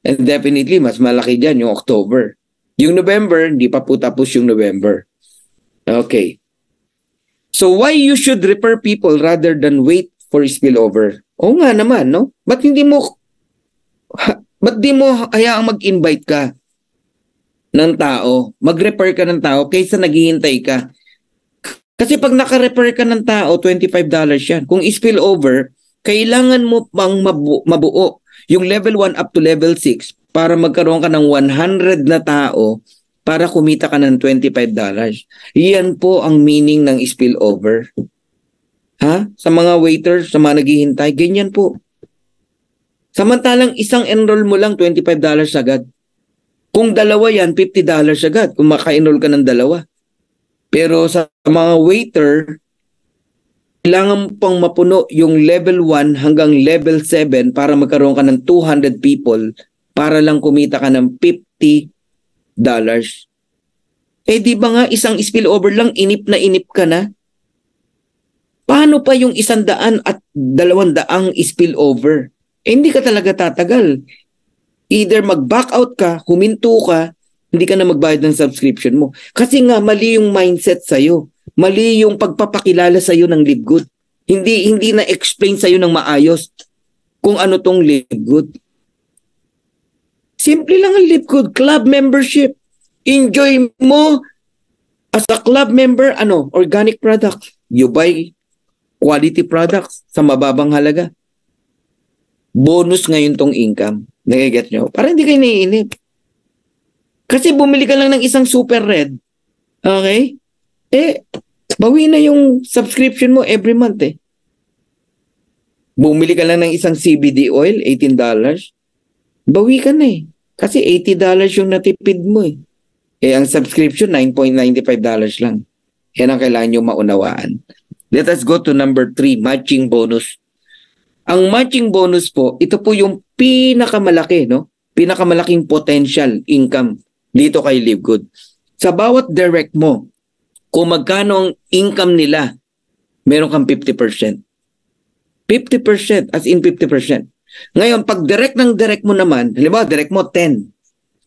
And definitely, mas malaki dyan yung October. Yung November, hindi pa po tapos yung November. Okay. So why you should refer people rather than wait for spillover? Oo nga naman, no? Ba't di mo hayaang mag-invite ka ng tao? Mag-refer ka ng tao kaysa naghihintay ka. Kasi pag naka-refer ka ng tao, $25 yan. Kung spillover, kailangan mo pang mabuo yung level 1 up to level 6 para magkaroon ka ng 100 na tao para kumita ka ng $25. Yan po ang meaning ng spillover. Sa mga waiters, sa mga naghihintay, ganyan po. Samantalang isang enroll mo lang, $25 agad. Kung dalawa yan, $50 agad kung maka-enroll ka ng dalawa. Pero sa mga waiter, kailangan pang mapuno yung level 1 hanggang level 7 para magkaroon ka ng 200 people para lang kumita ka ng $50. Di ba nga isang spillover lang, inip ka na? Paano pa yung 100 at 200 spillover? Hindi ka talaga tatagal. Either mag-back out ka, huminto ka, hindi ka na magbayad ng subscription mo. Kasi nga, mali yung mindset sa'yo. Mali yung pagpapakilala sa'yo ng Livegood. Hindi na-explain sa'yo ng maayos kung ano tong Livegood. Simple lang ang Livegood. Club membership. Enjoy mo as a club member, organic product. You buy quality products sa mababang halaga. Bonus ngayon tong income. Nagigets nyo? Para hindi kayo naiinip. Kasi bumili ka lang ng isang super red. Okay? Bawi na yung subscription mo every month Bumili ka lang ng isang CBD oil, $18. Bawi ka na Kasi $80 yung natipid mo ang subscription, $9.95 lang. Yan ang kailangan nyo maunawaan. Let us go to number 3, matching bonus. Ang matching bonus po, ito po yung pinakamalaki, no? Pinakamalaking potential income dito kay Livegood. Sa bawat direct mo, kung magkano ang income nila, meron kang 50%. 50%, as in 50%. Ngayon, pag direct mo naman, halimbawa, direct mo 10,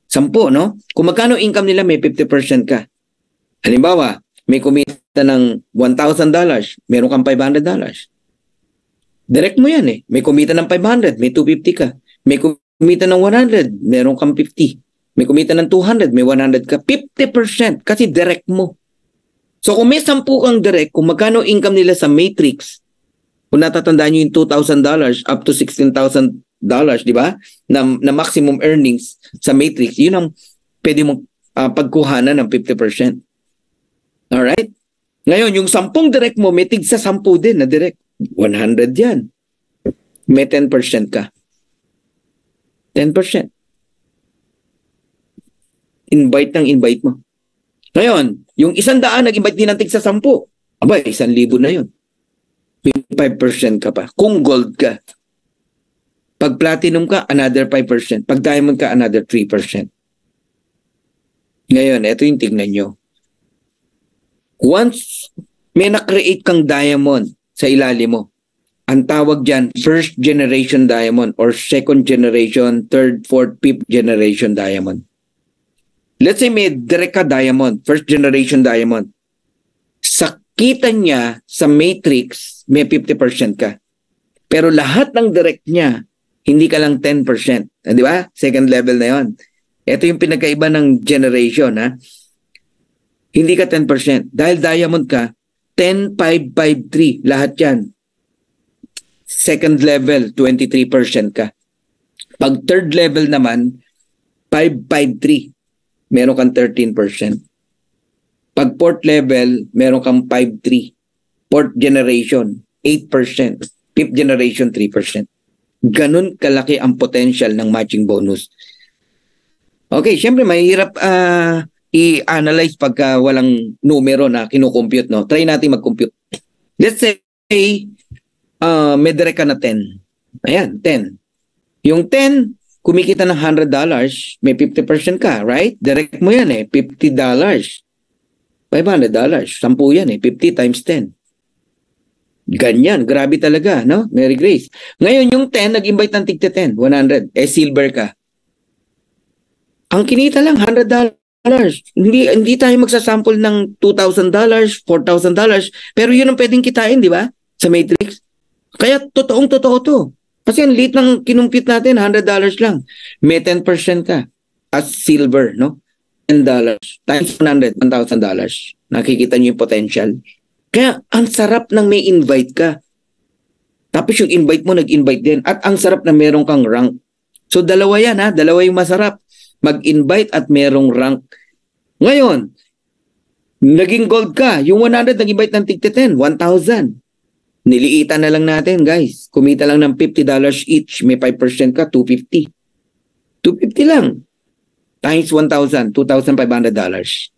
10, no? Kung magkano income nila, may 50% ka. Halimbawa, may kumita ng $1,000, meron kang $500. Direct mo yan May kumita ng 500, may 250 ka. May kumita ng 100, meron kang 50. May kumita ng 200, may 100 ka. 50% kasi direct mo. So kung may 10 kang direct, kung magkano income nila sa matrix, kung natatandaan nyo yung $2,000 up to $16,000, di ba? Na maximum earnings sa matrix, yun ang pwede mong pagkuhanan ng 50%. Alright? Ngayon, yung 10 direct mo, may tig sa 10 din na direct. 100 yan. May 10% ka. 10%. Invite mo. Ngayon, yung 100 nag-invite din ng tig sa 10. Aba, 1,000 na yun. May 5% ka pa. Kung gold ka. Pag platinum ka, another 5%. Pag diamond ka, another 3%. Ngayon, ito yung tignan nyo. Once may na-create kang diamond sa ilalim mo, Ang tawag dyan, first generation diamond or second generation, third, fourth, fifth generation diamond. Let's say may direct ka diamond, first generation diamond. Sa kita niya sa matrix, may 50% ka. Pero lahat ng direct niya, hindi ka lang 10%. Di ba? Second level na yon. Ito yung pinagkaiba ng generation. Ha? Hindi ka 10%. Dahil diamond ka, 10, 5, 5, 3. Lahat yan. Second level, 23% ka. Pag third level naman, 5, 5, 3. Meron kang 13%. Pag fourth level, meron kang 5, 3. Fourth generation, 8%. Fifth generation, 3%. Ganun kalaki ang potential ng matching bonus. Okay, syempre mahirap i-analyze pagka walang numero na kinukompute, no? Try natin mag-compute. Let's say, may direct ka na 10. Ayan, 10. Yung 10, kumikita ng $100, may 50% ka, right? Direct mo yan $50. $500. 10 yan 50 times 10. Ganyan, grabe talaga, no? Mary Grace. Ngayon, yung 10, nag-invite ng tigta 10, 100. Silver ka. Ang kinita lang, $100. Hindi tayo magsasample ng $2,000, $4,000, pero yun ang pwedeng kitain, di ba? Sa matrix. Kaya totoong-totoo to. Kasi ang liit ng kinumpute natin, $100 lang. May 10% ka as silver, no? $10 times 100, $1,000. Nakikita niyo yung potential. Kaya ang sarap ng may invite ka. Tapos yung invite mo, nag-invite din. At ang sarap na meron kang rank. So dalawa yan ha, dalawa yung masarap. Mag-invite at merong rank. Ngayon, naging gold ka. Yung 100, nag-invite ng tigta 10, 1,000. Niliitan na lang natin guys. Kumita lang ng $50 each. May 5% ka, $250. $250 lang. Times 1,000, $2,500.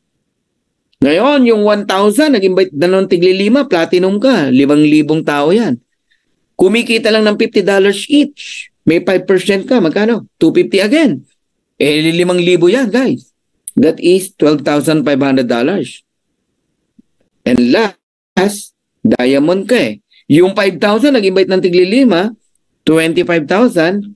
Ngayon, yung 1,000, nag-invite na ng tigli 5, platinum ka. 5,000 tao yan. Kumikita lang ng $50 each. May 5% ka, magkano? $250 again. 5,000 yan, guys. That is $12,500. And last, diamond ka Yung 5,000, nag-invite ng tigli 5, 25,000.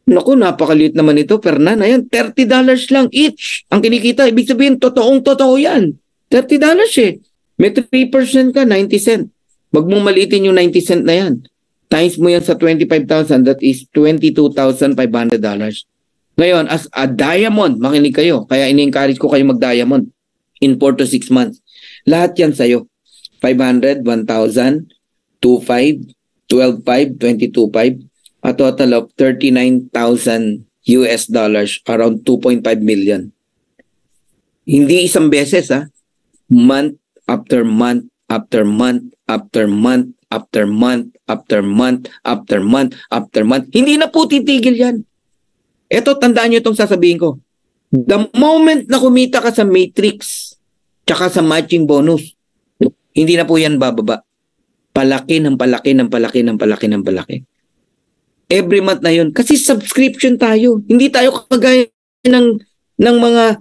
Naku, napakaliit naman ito, Fernan. Ayan, $30 lang each. Ang kinikita, ibig sabihin, totoong-totoo yan. $30 May 3% ka, 90 cent. Wag mong maliitin yung 90 cent na yan. Times mo yan sa 25,000, that is $22,500. Ngayon, as a diamond, makinig kayo. Kaya ini-encourage ko kayo mag-diamond in 4 to 6 months. Lahat yan sa'yo. 500, 1,000, 2,500, 12,500, 22,500. A total of $39,000 around 2.5 million. Hindi isang beses month after month after month after month after month after month after month after month. Hindi na po titigil yan. Ito, tandaan nyo itong sasabihin ko. The moment na kumita ka sa matrix tsaka sa matching bonus, hindi na po yan bababa. Palaki ng palaki ng palaki ng palaki ng palaki. Every month na yun. Kasi subscription tayo. Hindi tayo kagaya ng mga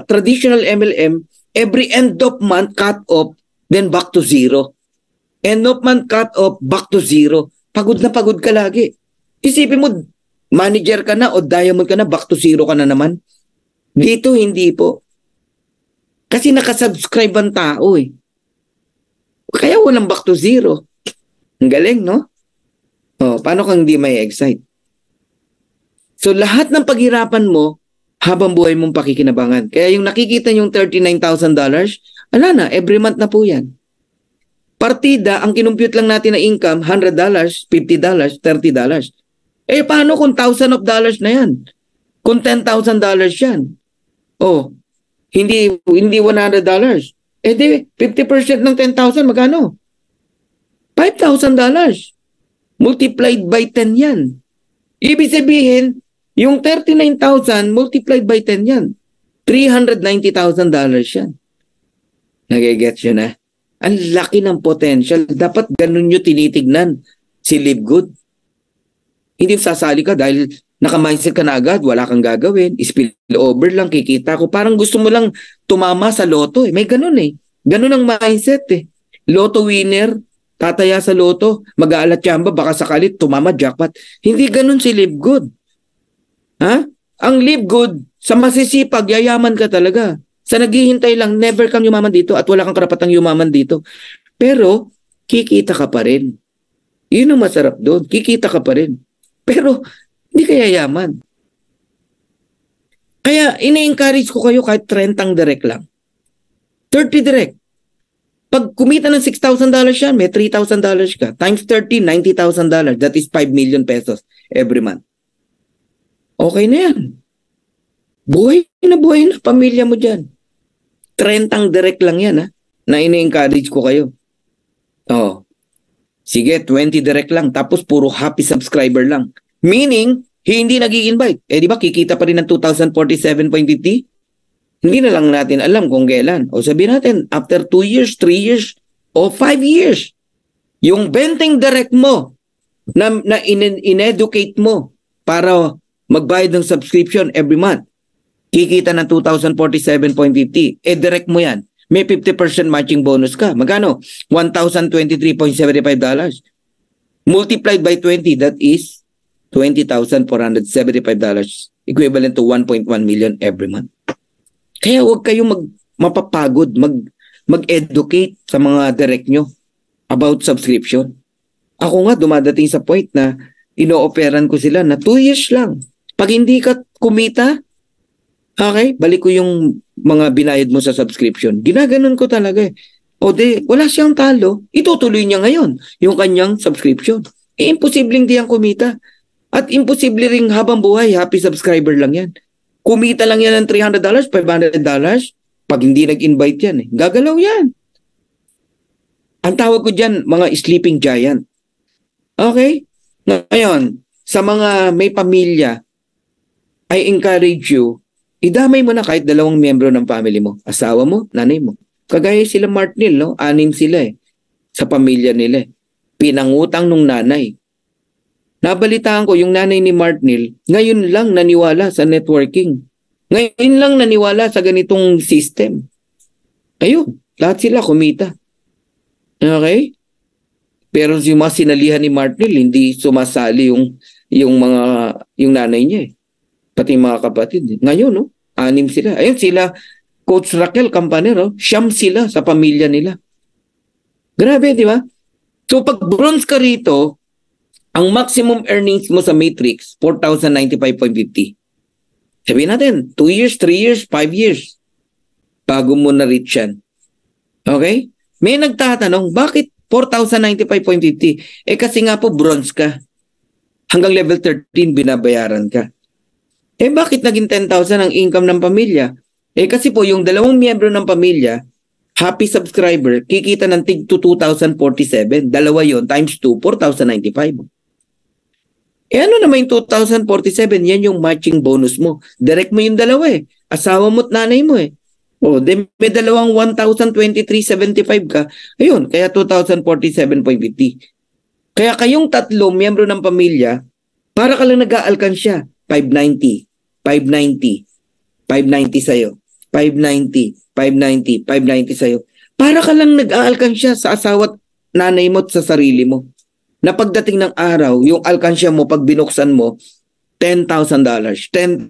traditional MLM. Every end of month cut off, then back to zero. End of month cut off, back to zero. Pagod na pagod ka lagi. Isipin mo, manager ka na o diamond ka na, back to zero ka na naman. Dito hindi po. Kasi nakasubscribe ang tao Kaya walang back to zero. Ang galing, no? Paano kang hindi may excite? So lahat ng paghirapan mo habang buhay mong pakikinabangan. Kaya yung nakikita yung $39,000, ala na, every month na po yan. Partida, ang kinumpute lang natin na income, $100, $50, $30. Paano kung $1,000 na yan? Kung $10,000 yan? Hindi $100. Di 50% ng 10,000, magkano? $5,000. Multiplied by 10 yan. Ibig sabihin, yung 39,000 multiplied by 10 yan. $390,000 yan. Nagigets yun Ang laki ng potential. Dapat ganun nyo tinitignan si Live Good. Hindi sasali ka dahil naka-mindset ka na agad, wala kang gagawin, spill over lang, kikita ko. Parang gusto mo lang tumama sa loto May ganun Ganun ang mindset Lotto winner, tataya sa loto, mag-aalat chamba, baka sakali tumama jackpot. Hindi ganun si Live Good. Ha? Ang Live Good, sa masisipag, yayaman ka talaga. Sa naghihintay lang, never kang yumaman dito at wala kang karapatang yumaman dito. Pero, kikita ka pa rin. Yun ang masarap doon. Kikita ka pa rin. Pero, hindi ka yayaman. Kaya, ina-encourage ko kayo kahit 30 direct lang. 30 direct. Pag kumita ng $6,000 yan, may $3,000 ka. Times 30, $90,000. That is 5 million pesos every month. Okay na yan. Buhay na pamilya mo dyan. 30 direct lang yan, ha? Na ina-encourage ko kayo. Oh. Sige, 20 direct lang. Tapos puro happy subscriber lang. Meaning, hindi nag-i-invite. Di ba, kikita pa rin ng 2,047.50? Hindi na lang natin alam kung kailan. O sabihin natin, after 2 years, 3 years, o 5 years, yung benting direct mo na in-educate mo para magbayad ng subscription every month, kikita ng 2,047.50. Direct mo yan. May 50% matching bonus ka. Magkano? $1,023.75. Multiplied by 20, that is $20,475. Equivalent to 1.1 million every month. Kaya huwag kayong mapapagod, mag-educate sa mga direct nyo about subscription. Ako nga dumadating sa point na ino-offeran ko sila na 2 years lang. Pag hindi ka kumita, okay, balik ko yung mga binayad mo sa subscription. Ginaganon ko talaga eh. O wala siyang talo. Itutuloy niya ngayon yung kanyang subscription. Imposibleng di yan kumita. At imposible ring habang buhay, happy subscriber lang yan. Kumita lang yan ng $300, $500. Pag hindi nag-invite yan eh. Gagalaw yan. Ang tawag ko dyan, mga sleeping giant. Okay? Ngayon, sa mga may pamilya, I encourage you, idamay mo na kahit 2 miyembro ng family mo. Asawa mo, nanay mo. Kagaya sila Martinil, no? 6 sila eh. Sa pamilya nila eh. Pinangutang nung nanay. Nabalitaan ko yung nanay ni Martinil, ngayon lang naniwala sa networking. Ngayon lang naniwala sa ganitong system. Ayun, lahat sila kumita. Okay? Pero yung mga sinalihan ni Martinil, hindi sumasali yung nanay niya eh. Pati mga kapatid. Ngayon, no? 6 sila. Ayun sila, Coach Raquel Campanero, 9 sila sa pamilya nila. Grabe, di ba? So pag bronze ka rito, ang maximum earnings mo sa Matrix, 4,095.50. Sabihin natin, 2 years, 3 years, 5 years, bago mo na-reach yan. Okay? May nagtatanong, bakit 4,095.50? Kasi nga po, bronze ka. Hanggang level 13, binabayaran ka. Bakit naging 10,000 ang income ng pamilya? Kasi po, yung 2 miyembro ng pamilya, happy subscriber, kikita ng tig to 2,047. Dalawa yon times 2, 4,095. Ano naman yung 2,047? Yan yung matching bonus mo. Direct mo yung 2 eh. Asawa mo at nanay mo eh. May dalawang 1,023.75 ka. Ayun, kaya 2,047.50. Kaya kayong 3 miyembro ng pamilya, para ka lang nag-aalkansya. 590, 590, 590 sa'yo. 590, 590, 590 sa'yo. Para ka lang nag-aalkansya sa asawa at nanay mo at sa sarili mo. Na pagdating ng araw, yung alkansya mo, pag binuksan mo, $10,000. $10,000.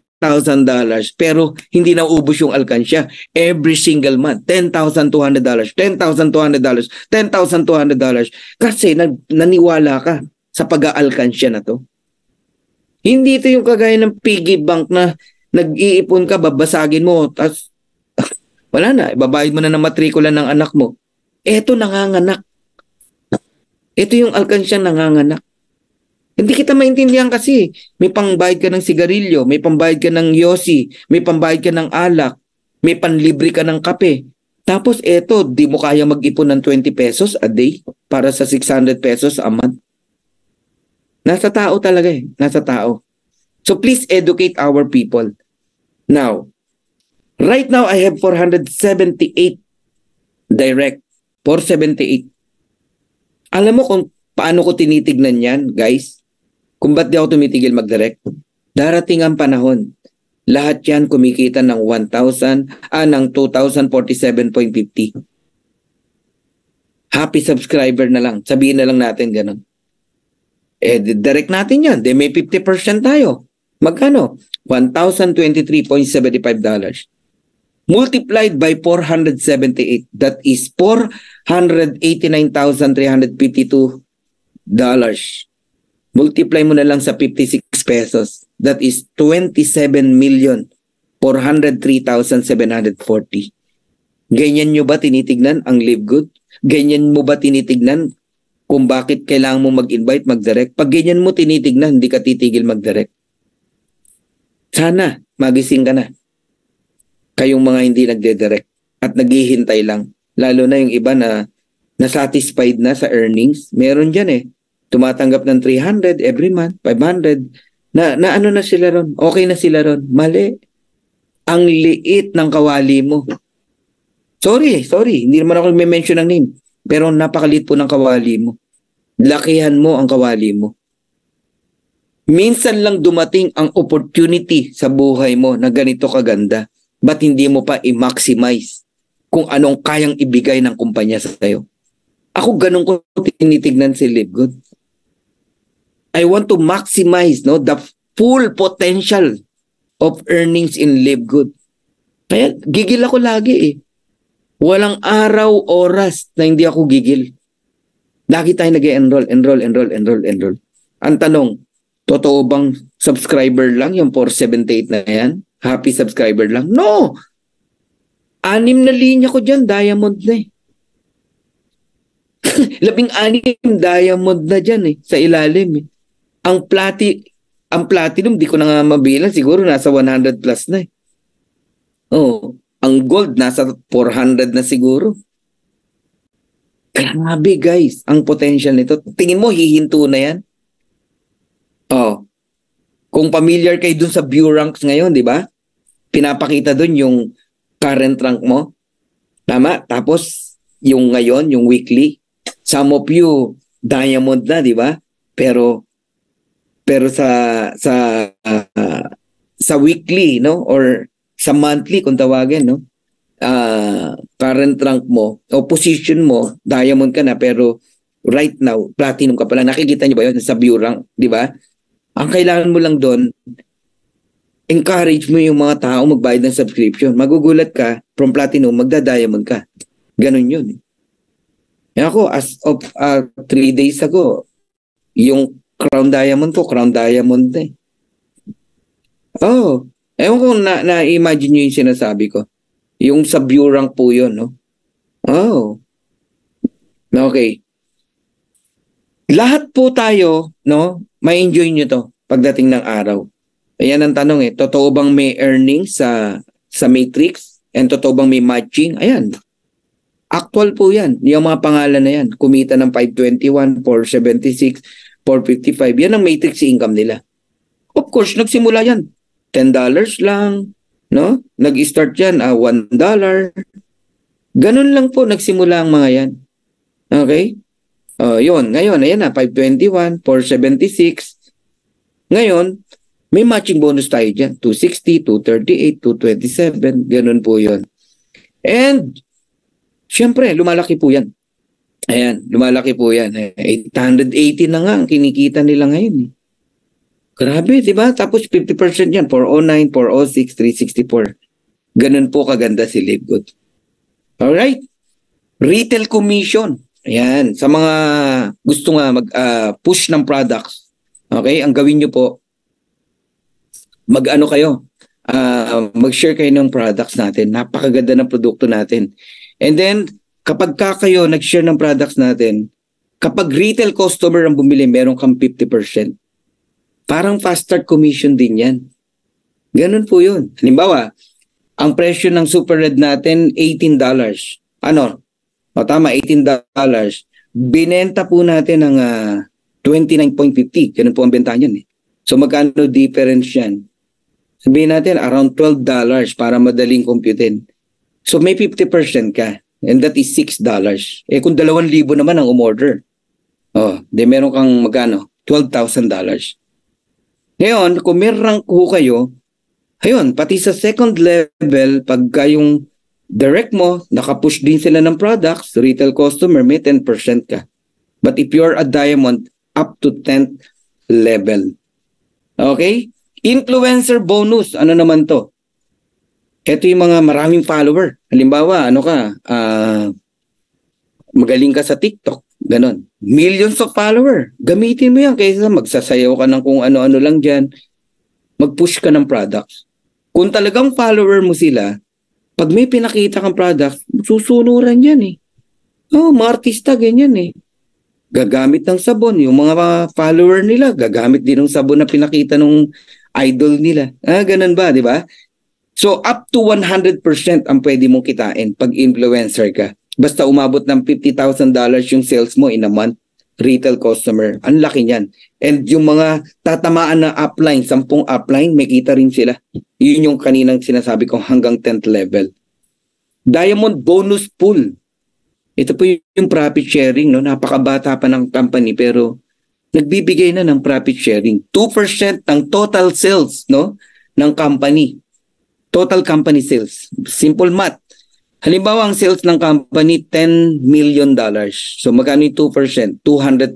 Pero hindi na ubos yung alkansya. Every single month, $10,200. $10,200. $10,200. Kasi naniwala ka sa pag-aalkansya na to. Hindi ito yung kagaya ng piggy bank na nag-iipon ka, babasagin mo, tapos wala na, ibabayad mo na ng matrikula ng anak mo. Eto nanganganak. Ito yung alkansyang nanganganak. Hindi kita maintindihan kasi. May pangbayad ka ng sigarilyo, may pambayad ka ng yosi, may pambayad ka ng alak, may panlibre ka ng kape. Tapos eto, di mo kaya mag-ipon ng 20 pesos a day para sa 600 pesos a month. Nasa tao talaga eh. Nasa tao. So please educate our people. Now, right now I have 478 direct. 478. Alam mo kung paano ko tinitignan yan, guys? Kung ba't di ako tumitigil mag-direct? Darating ang panahon. Lahat yan kumikita ng 2,047.50. happy subscriber na lang. Sabihin na lang natin ganun. Direct natin yan. May 50% tayo. Magkano? $1,023.75. Multiplied by 478. That is $489,352. Multiply mo na lang sa 56 pesos. That is 27,403,740. Ganyan nyo ba tinitignan ang Live Good? Ganyan mo ba tinitignan kung bakit kailangan mo mag-invite, mag-direct? Pag ganyan mo tinitignan, hindi ka titigil mag-direct. Sana magising ka na. Kayong mga hindi nagde-direct at naghihintay lang. Lalo na yung iba na nasatisfied na sa earnings. Meron dyan tumatanggap ng 300 every month, 500. Na ano na sila ron? Okay na sila ron. Mali. Ang liit ng kawali mo. Sorry. Hindi naman ako may-mention ng name. Pero napakaliit po ng kawali mo. Lakihan mo ang kawali mo. Minsan lang dumating ang opportunity sa buhay mo na ganito kaganda. Ba't hindi mo pa i-maximize kung anong kayang ibigay ng kumpanya sa tayo? Ako ganun ko tinitignan si Live Good. I want to maximize the full potential of earnings in Live Good. Kaya gigil ako lagi Walang araw, oras na hindi ako gigil. Lagi tayo nag-enroll. Ang tanong, totoo bang subscriber lang yung 478 na yan? Happy subscriber lang? No! 6 na linya ko dyan, diamond na 16 diamond na dyan sa ilalim Ang platinum, di ko na nga mabilang, siguro nasa 100 plus na ang gold, nasa 400 na siguro. Grabe guys, ang potential nito. Tingin mo, hihinto na yan? Kung familiar kayo dun sa view ranks ngayon, di ba? Pinapakita dun yung current rank mo. Tama? Tapos, yung ngayon, yung weekly. Some of you, diamond na, di ba? Pero sa weekly, or sa monthly kung tawagin, current rank mo o position mo, diamond ka na, pero right now, platinum ka pala. Nakikita niyo ba yun sa view rank, di ba? Ang kailangan mo lang doon, encourage mo yung mga tao magbayad ng subscription. Magugulat ka, from platinum, magda-diamond ka. Ganun yun. Ako, as of 3 days ago, yung crown diamond na ewan ko na-imagine nyo yung sinasabi ko. Yung sa view rank po yun, Okay. Lahat po tayo, may enjoy nyo to pagdating ng araw. Ayan ang tanong totoo bang may earnings sa matrix? And totoo bang may matching? Ayan. Actual po yan. Yung mga pangalan na yan. Kumita ng 521, 476, 455. Yan ang matrix income nila. Of course, nagsimula yan. $10 lang, Nag-start yan, $1. Ganun lang po nagsimula ang mga yan. Okay? Yun. Ngayon, ayan na, 521, 476. Ngayon, may matching bonus tayo dyan. 260, 238, 227. Ganun po yun. And, syempre, lumalaki po yan. Ayan, lumalaki po yan. 880 na nga ang kinikita nila ngayon. Grabe, di ba? Tapos 50% yan. 409, 406, 364. Ganun po kaganda si Live Good. Alright? Retail commission. Ayan. Sa mga gusto nga mag-push ng products. Okay? Ang gawin nyo po, mag-ano kayo? Mag-share kayo ng products natin. Napakaganda ng produkto natin. And then, kapag kayo nag-share ng products natin, kapag retail customer ang bumili, meron kang 50%. Parang fast start commission din yan. Ganun po yun. Halimbawa, ang presyo ng Super Red natin, $18. Tama, $18. Binenta po natin ng 29.50. Ganun po ang benta niyan. So magkano difference yan? Sabihin natin, around $12 para madaling computin. So may 50% ka. And that is $6. Kung 2,000 naman ang umorder. Meron kang magkano? $12,000. Ngayon, kung may rank ho kayo, ayun, pati sa second level, pagka yung direct mo, nakapush din sila ng products, retail customer, may 10% ka. But if you're a diamond, up to 10th level. Okay? Influencer bonus, ano naman to? Ito yung mga maraming follower. Halimbawa, magaling ka sa TikTok, ganon. Millions of follower. Gamitin mo yan kaysa magsasayaw ka ng kung ano-ano lang dyan. Mag-push ka ng products. Kung talagang follower mo sila, pag may pinakita kang product, susunuran yan eh. Mga artista ganyan eh. Gagamit ng sabon. Yung mga follower nila, gagamit din ng sabon na pinakita ng idol nila. Ganun ba, di ba? So, up to 100% ang pwede mong kitain pag influencer ka. Basta umabot ng $50,000 yung sales mo in a month, retail customer. Ang laki niyan. And yung mga tatamaan na upline, 10 upline, may kita rin sila. Yun yung kaninang sinasabi ko hanggang 10th level. Diamond bonus pool. Ito po yung profit sharing. No? Napakabata pa ng company pero nagbibigay na ng profit sharing. 2% ng total sales, no, ng company. Total company sales. Simple math. Halimbawa, ang sales ng company, $10 million. So, magkano yung 2%? $200,000.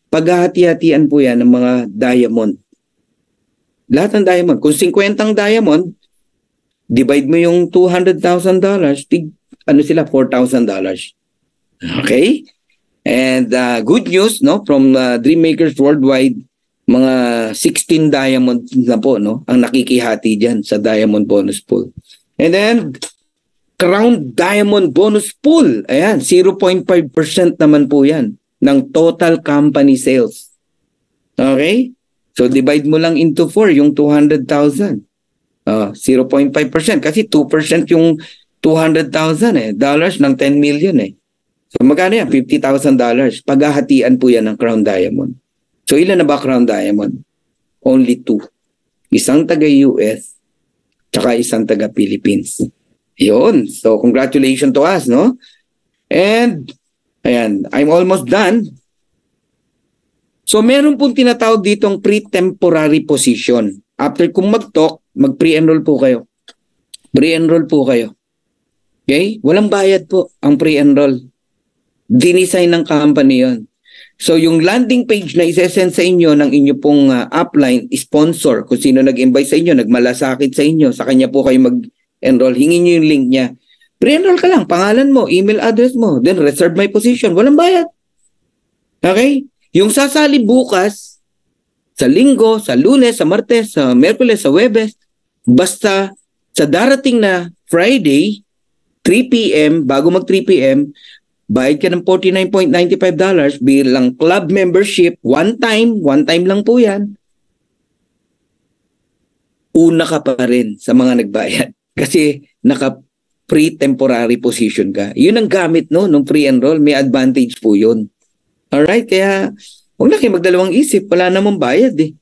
Paghahati-hatian po yan ng mga diamond. Lahat ng diamond. Kung 50 ang diamond, divide mo yung $200,000, sila? $4,000. Okay? And good news, no, from Dreammakers Worldwide, mga 16 diamond na po, no, ang nakikihati dyan sa diamond bonus pool. And then, Crown Diamond Bonus Pool. Ayan, 0.5% naman po yan ng total company sales. Okay? So, divide mo lang into 4 yung 200,000. 0.5% kasi 2% yung 200,000 dollars ng 10 million eh. So, magkano yan? $50,000. Paghahatian po yan ng Crown Diamond. So, ilan na ba Crown Diamond? Only 2. Isang taga-US tsaka isang taga-Philippines. Yun. So, congratulations to us, no? And, ayan, I'm almost done. So, meron pong tinatawag ditong pre-temporary position. After kung mag-talk, mag-pre-enroll po kayo. Pre-enroll po kayo. Okay? Walang bayad po ang pre-enroll. Dinesign ng company yon. So, yung landing page na isesend sa inyo ng inyo pong upline, sponsor, kung sino nag-invite sa inyo, nagmalasakit sa inyo, sa kanya po kayo mag-enroll, hingin nyo yung link niya. Pre-enroll ka lang, pangalan mo, email address mo, then reserve my position. Walang bayad. Okay? Yung sasali bukas, sa Linggo, sa Lunes, sa Martes, sa Merkules, sa Huwebes, basta sa darating na Friday, 3 p.m., bago mag 3 p.m., bayad ka ng $49.95 bilang club membership, one time lang po yan. Una ka pa rin sa mga nagbayad kasi naka-pre-temporary position ka. Yun ang gamit no, nung pre-enroll, may advantage po yun. Alright, kaya huwag na kayo magdalawang isip, wala namang bayad eh.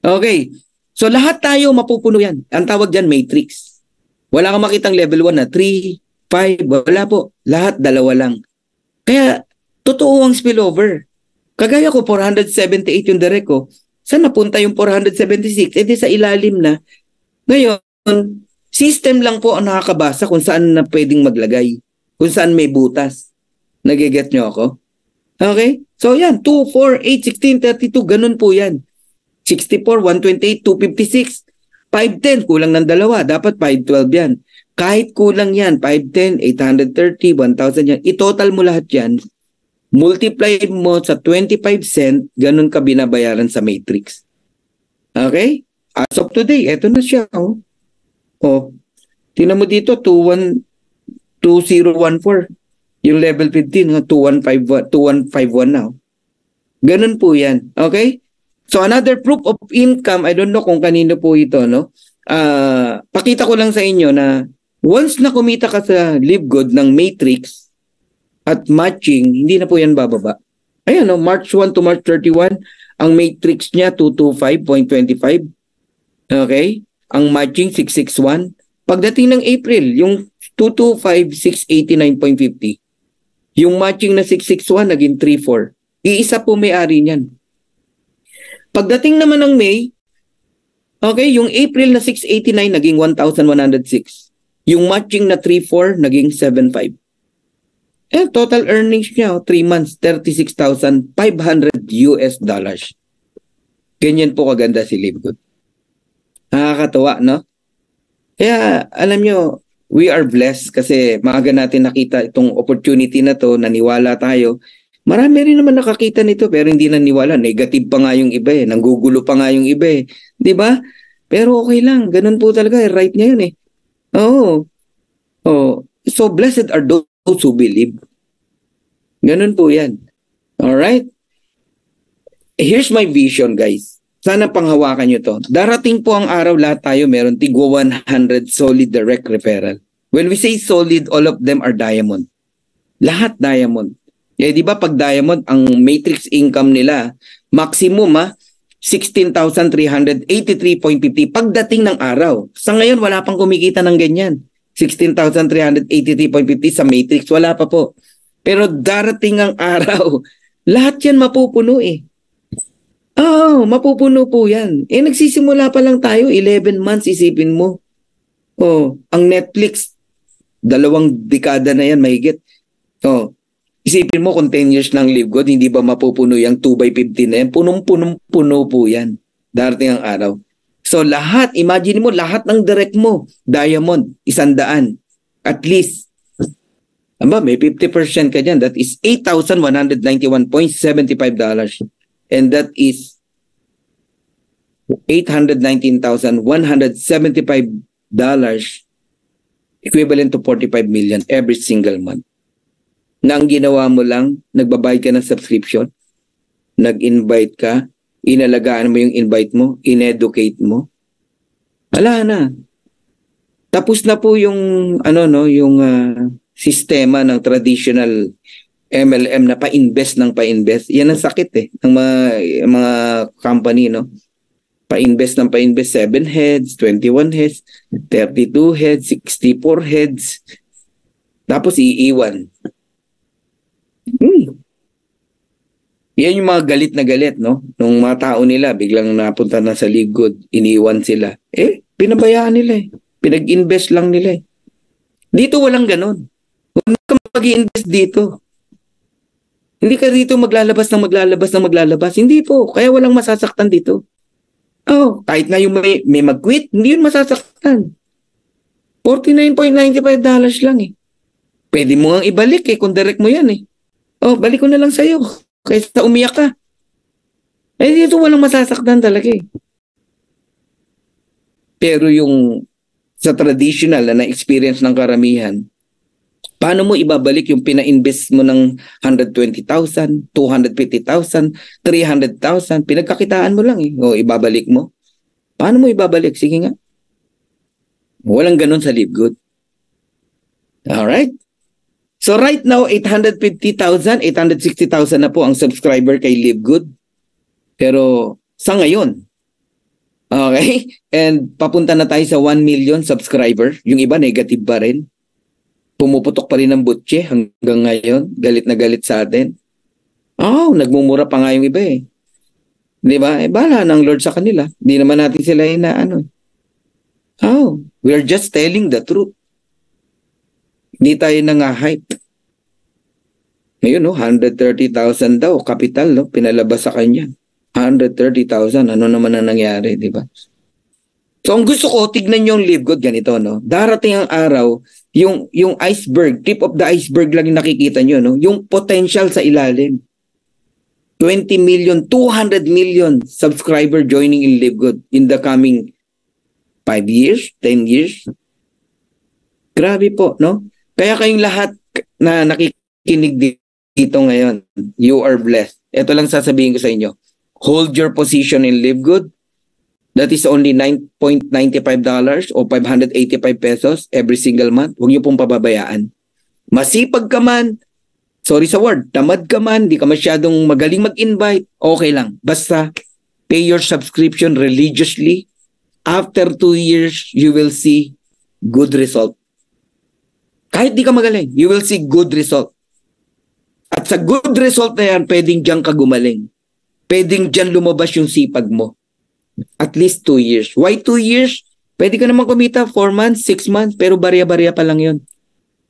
Okay, so lahat tayo mapupuno yan. Ang tawag dyan, matrix. Wala kang makitang level 1 na 3, 5, wala po. Lahat dalawa lang. Kaya, totoo ang spillover. Kagaya ko, 478 yung direct ko. Saan napunta yung 476? Eh di sa ilalim na. Ngayon, system lang po ang nakakabasa kung saan na pwedeng maglagay. Kung saan may butas. Nagiget nyo ako? Okay? So yan, 2, 4, 8, 16, 32, ganun po yan. 64, 128, 256, 510, kulang ng dalawa. Dapat 512 yan. Kahit kulang yan, 510, 830, 1,000 yan. I-total mo lahat yan. Multiply mo sa 25 cent, ganun ka binabayaran sa matrix. Okay? As of today, eto na siya. Tingnan mo dito, 2014. Yung level 15, 2151 na. Ganun po yan. Okay? So another proof of income, I don't know kung kanino po ito, no? Pakita ko lang sa inyo na once na kumita ka sa LiveGood ng matrix at matching, hindi na po yan bababa. Ayan, no? March 1 to March 31, ang matrix niya 225.25. Okay? Ang matching 661. Pagdating ng April, yung 225, 689.50. Yung matching na 661, naging 34. Iisa po may-ari niyan. Pagdating naman ng May, okay, yung April na 689, naging 1,106. Yung matching na 3-4, naging 7-5. Total earnings niya, 3 months, $36,500 US dollars. Ganyan po kaganda si Livegood. Nakakatawa, no? Kaya, alam nyo, we are blessed kasi maaga natin nakita itong opportunity na to, naniwala tayo. Marami rin naman nakakita nito pero hindi naniwala. Negative pa nga yung iba eh. Nanggugulo pa nga yung iba eh. Di ba? Pero okay lang. Ganun po talaga. Right niya yun eh. Oo. Oh. So, blessed are those who believe. Ganun po yan. Alright? Here's my vision, guys. Sana panghawakan nyo to. Darating po ang araw, lahat tayo meron tigwa 100 solid direct referral. When we say solid, all of them are diamond. Lahat diamond. Di ba pag diamond, ang matrix income nila, maximum 16,383.50 pagdating ng araw. Sa ngayon, wala pang kumikita ng ganyan. 16,383.50 sa matrix, wala pa po. Pero darating ang araw, lahat yan mapupuno eh. Oo, mapupuno po yan. Nagsisimula pa lang tayo, 11 months, isipin mo. Ang Netflix, 2 dekada na yan, mahigit. Isipin mo kung 10 years ng Livegood, hindi ba mapupuno yung 2x50 na yan? Punong-puno po yan. Darating ang araw. So lahat, imagine mo, lahat ng direct mo, diamond, 100. At least, may 50% ka dyan. That is $8,191.75. And that is $819,175 equivalent to 45 million every single month. Na ang ginawa mo lang, nagbabayad ka ng subscription, nag-invite ka, inalagaan mo yung invite mo, in-educate mo. Wala na. Tapos na po yung sistema ng traditional MLM na pa-invest ng pa-invest. Yan ang sakit ng mga company, no? Pa-invest ng pa-invest 7 heads, 21 heads, 32 heads, 64 heads. Tapos iiwan. Yan yung mga galit na galit, no? Nung mga tao nila, biglang napunta na sa Livegood, iniwan sila. Pinabayaan nila eh. Pinag-invest lang nila eh. Dito walang ganon. Huwag ka mag-i-invest dito. Hindi ka dito maglalabas. Hindi po. Kaya walang masasaktan dito. Kahit nga yung may mag-quit, hindi yun masasaktan. $49.95 lang eh. Pwede mo nga ibalik kung direct mo yan eh. Balik ko na lang sa'yo. Kaysa umiyak ka. Dito walang masasaktan talaga eh. Pero yung sa traditional na experience ng karamihan, paano mo ibabalik yung pina-invest mo ng 120,000, 250,000, 300,000? Pinagkakitaan mo lang eh. Ibabalik mo. Paano mo ibabalik? Sige nga. Walang ganun sa Livegood. Alright? So right now, 850,000, 860,000 na po ang subscriber kay Livegood. Pero sa ngayon, okay? And papunta na tayo sa 1 million subscriber. Yung iba negative pa rin. Pumuputok pa rin ng butche hanggang ngayon. Galit na galit sa atin. Nagmumura pa nga yung iba eh. Di ba? Bahala ng Lord sa kanila. Hindi naman natin sila inaano. We are just telling the truth. Hindi tayo hype. Ngayon, 130,000 daw, kapital, pinalabas sa kanya. 130,000, ano naman ang nangyari, di ba? So, ang gusto ko, tignan nyo yung Livegood, ganito, no? Darating ang araw, yung iceberg, tip of the iceberg lang yung nakikita nyo, no? Yung potential sa ilalim. 20 million, 200 million subscriber joining in Livegood in the coming 5 years, 10 years. Grabe po, no? Kaya kayong lahat na nakikinig dito ngayon, you are blessed. Ito lang sasabihin ko sa inyo. Hold your position in Livegood. That is only $9.95 o 585 pesos every single month. Huwag niyo pong pababayaan. Masipag ka man, sorry sa word, tamad ka man, di ka masyadong magaling mag-invite, okay lang. Basta pay your subscription religiously. After 2 years, you will see good result. Kahit di ka magaling, you will see good result. At sa good result na yan, pwedeng diyan ka gumaling. Pwedeng diyan lumabas yung sipag mo. At least 2 years. Why 2 years? Pwede ka naman kumita 4 months, 6 months, pero barya-barya pa lang yun.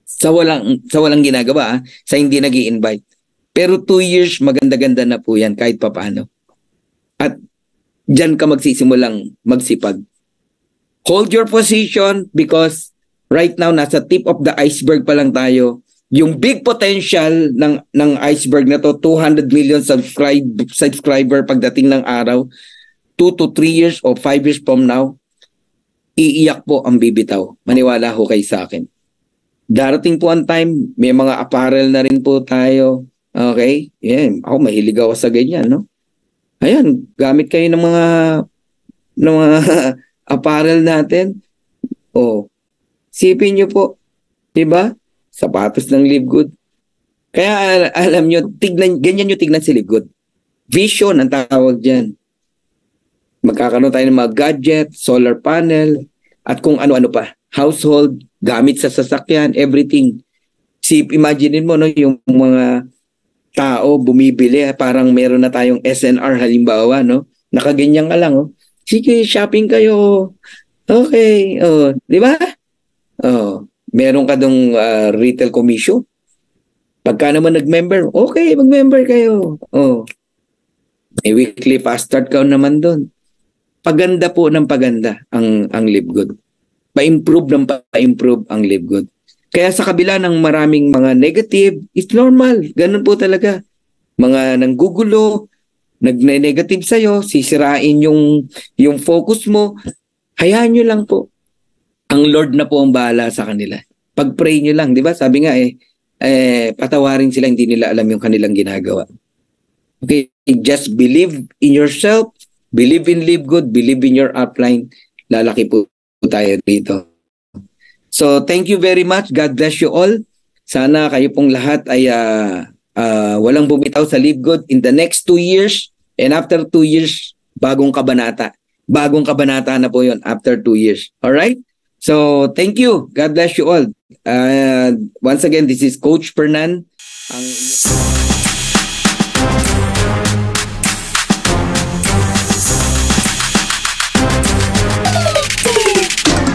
Sa walang ginagawa, sa hindi nag-i-invite. Pero 2 years, maganda-ganda na po yan kahit papaano. At dyan ka magsisimulang magsipag. Hold your position because right now, nasa tip of the iceberg pa lang tayo. Yung big potential ng iceberg na to, 200 million subscriber pagdating ng araw, 2 to 3 years o 5 years from now, iiyak po ang bibitaw. Maniwala ho kayo sa akin. Darating po ang time, may mga apparel na rin po tayo. Okay? Yan. Ako, mahilig ako sa ganyan, no? Ayan, gamit kayo ng mga apparel natin. Oh, sipin nyo po. Diba? Sapatos ng Live Good. Kaya alam nyo, ganyan nyo tignan si Live Good. Vision ang tawag dyan. Magkakaroon tayo ng mga gadget, solar panel, at kung ano-ano pa. Household, gamit sa sasakyan, everything. Imaginein mo, no, yung mga tao bumibili, parang meron na tayong SNR halimbawa, no? Nakaganyan ka lang, oh. Sige, shopping kayo. Okay, oh, di ba? Oh, meron ka dong retail commission. Pagka naman nag-member, okay, mag-member kayo. Oh. May weekly fast start count naman doon. Paganda po ng paganda ang Live Good. Pa-improve ng pa-improve ang Live Good. Kaya sa kabila ng maraming mga negative, it's normal. Ganun po talaga. Mga nanggugulo, nagne-negative sa'yo, sisirain yung focus mo, hayaan nyo lang po. Ang Lord na po ang bahala sa kanila. Pag-pray nyo lang, di ba? Sabi nga patawarin sila, hindi nila alam yung kanilang ginagawa. Okay, just believe in yourself, believe in Live Good, believe in your upline. Lalaki po tayo dito. So, thank you very much. God bless you all. Sana kayo pong lahat ay walang bumitaw sa Live Good in the next 2 years. And after 2 years, bagong kabanata. Bagong kabanata na po yun after 2 years. Alright? So, thank you. God bless you all. Once again, this is Coach Fernan.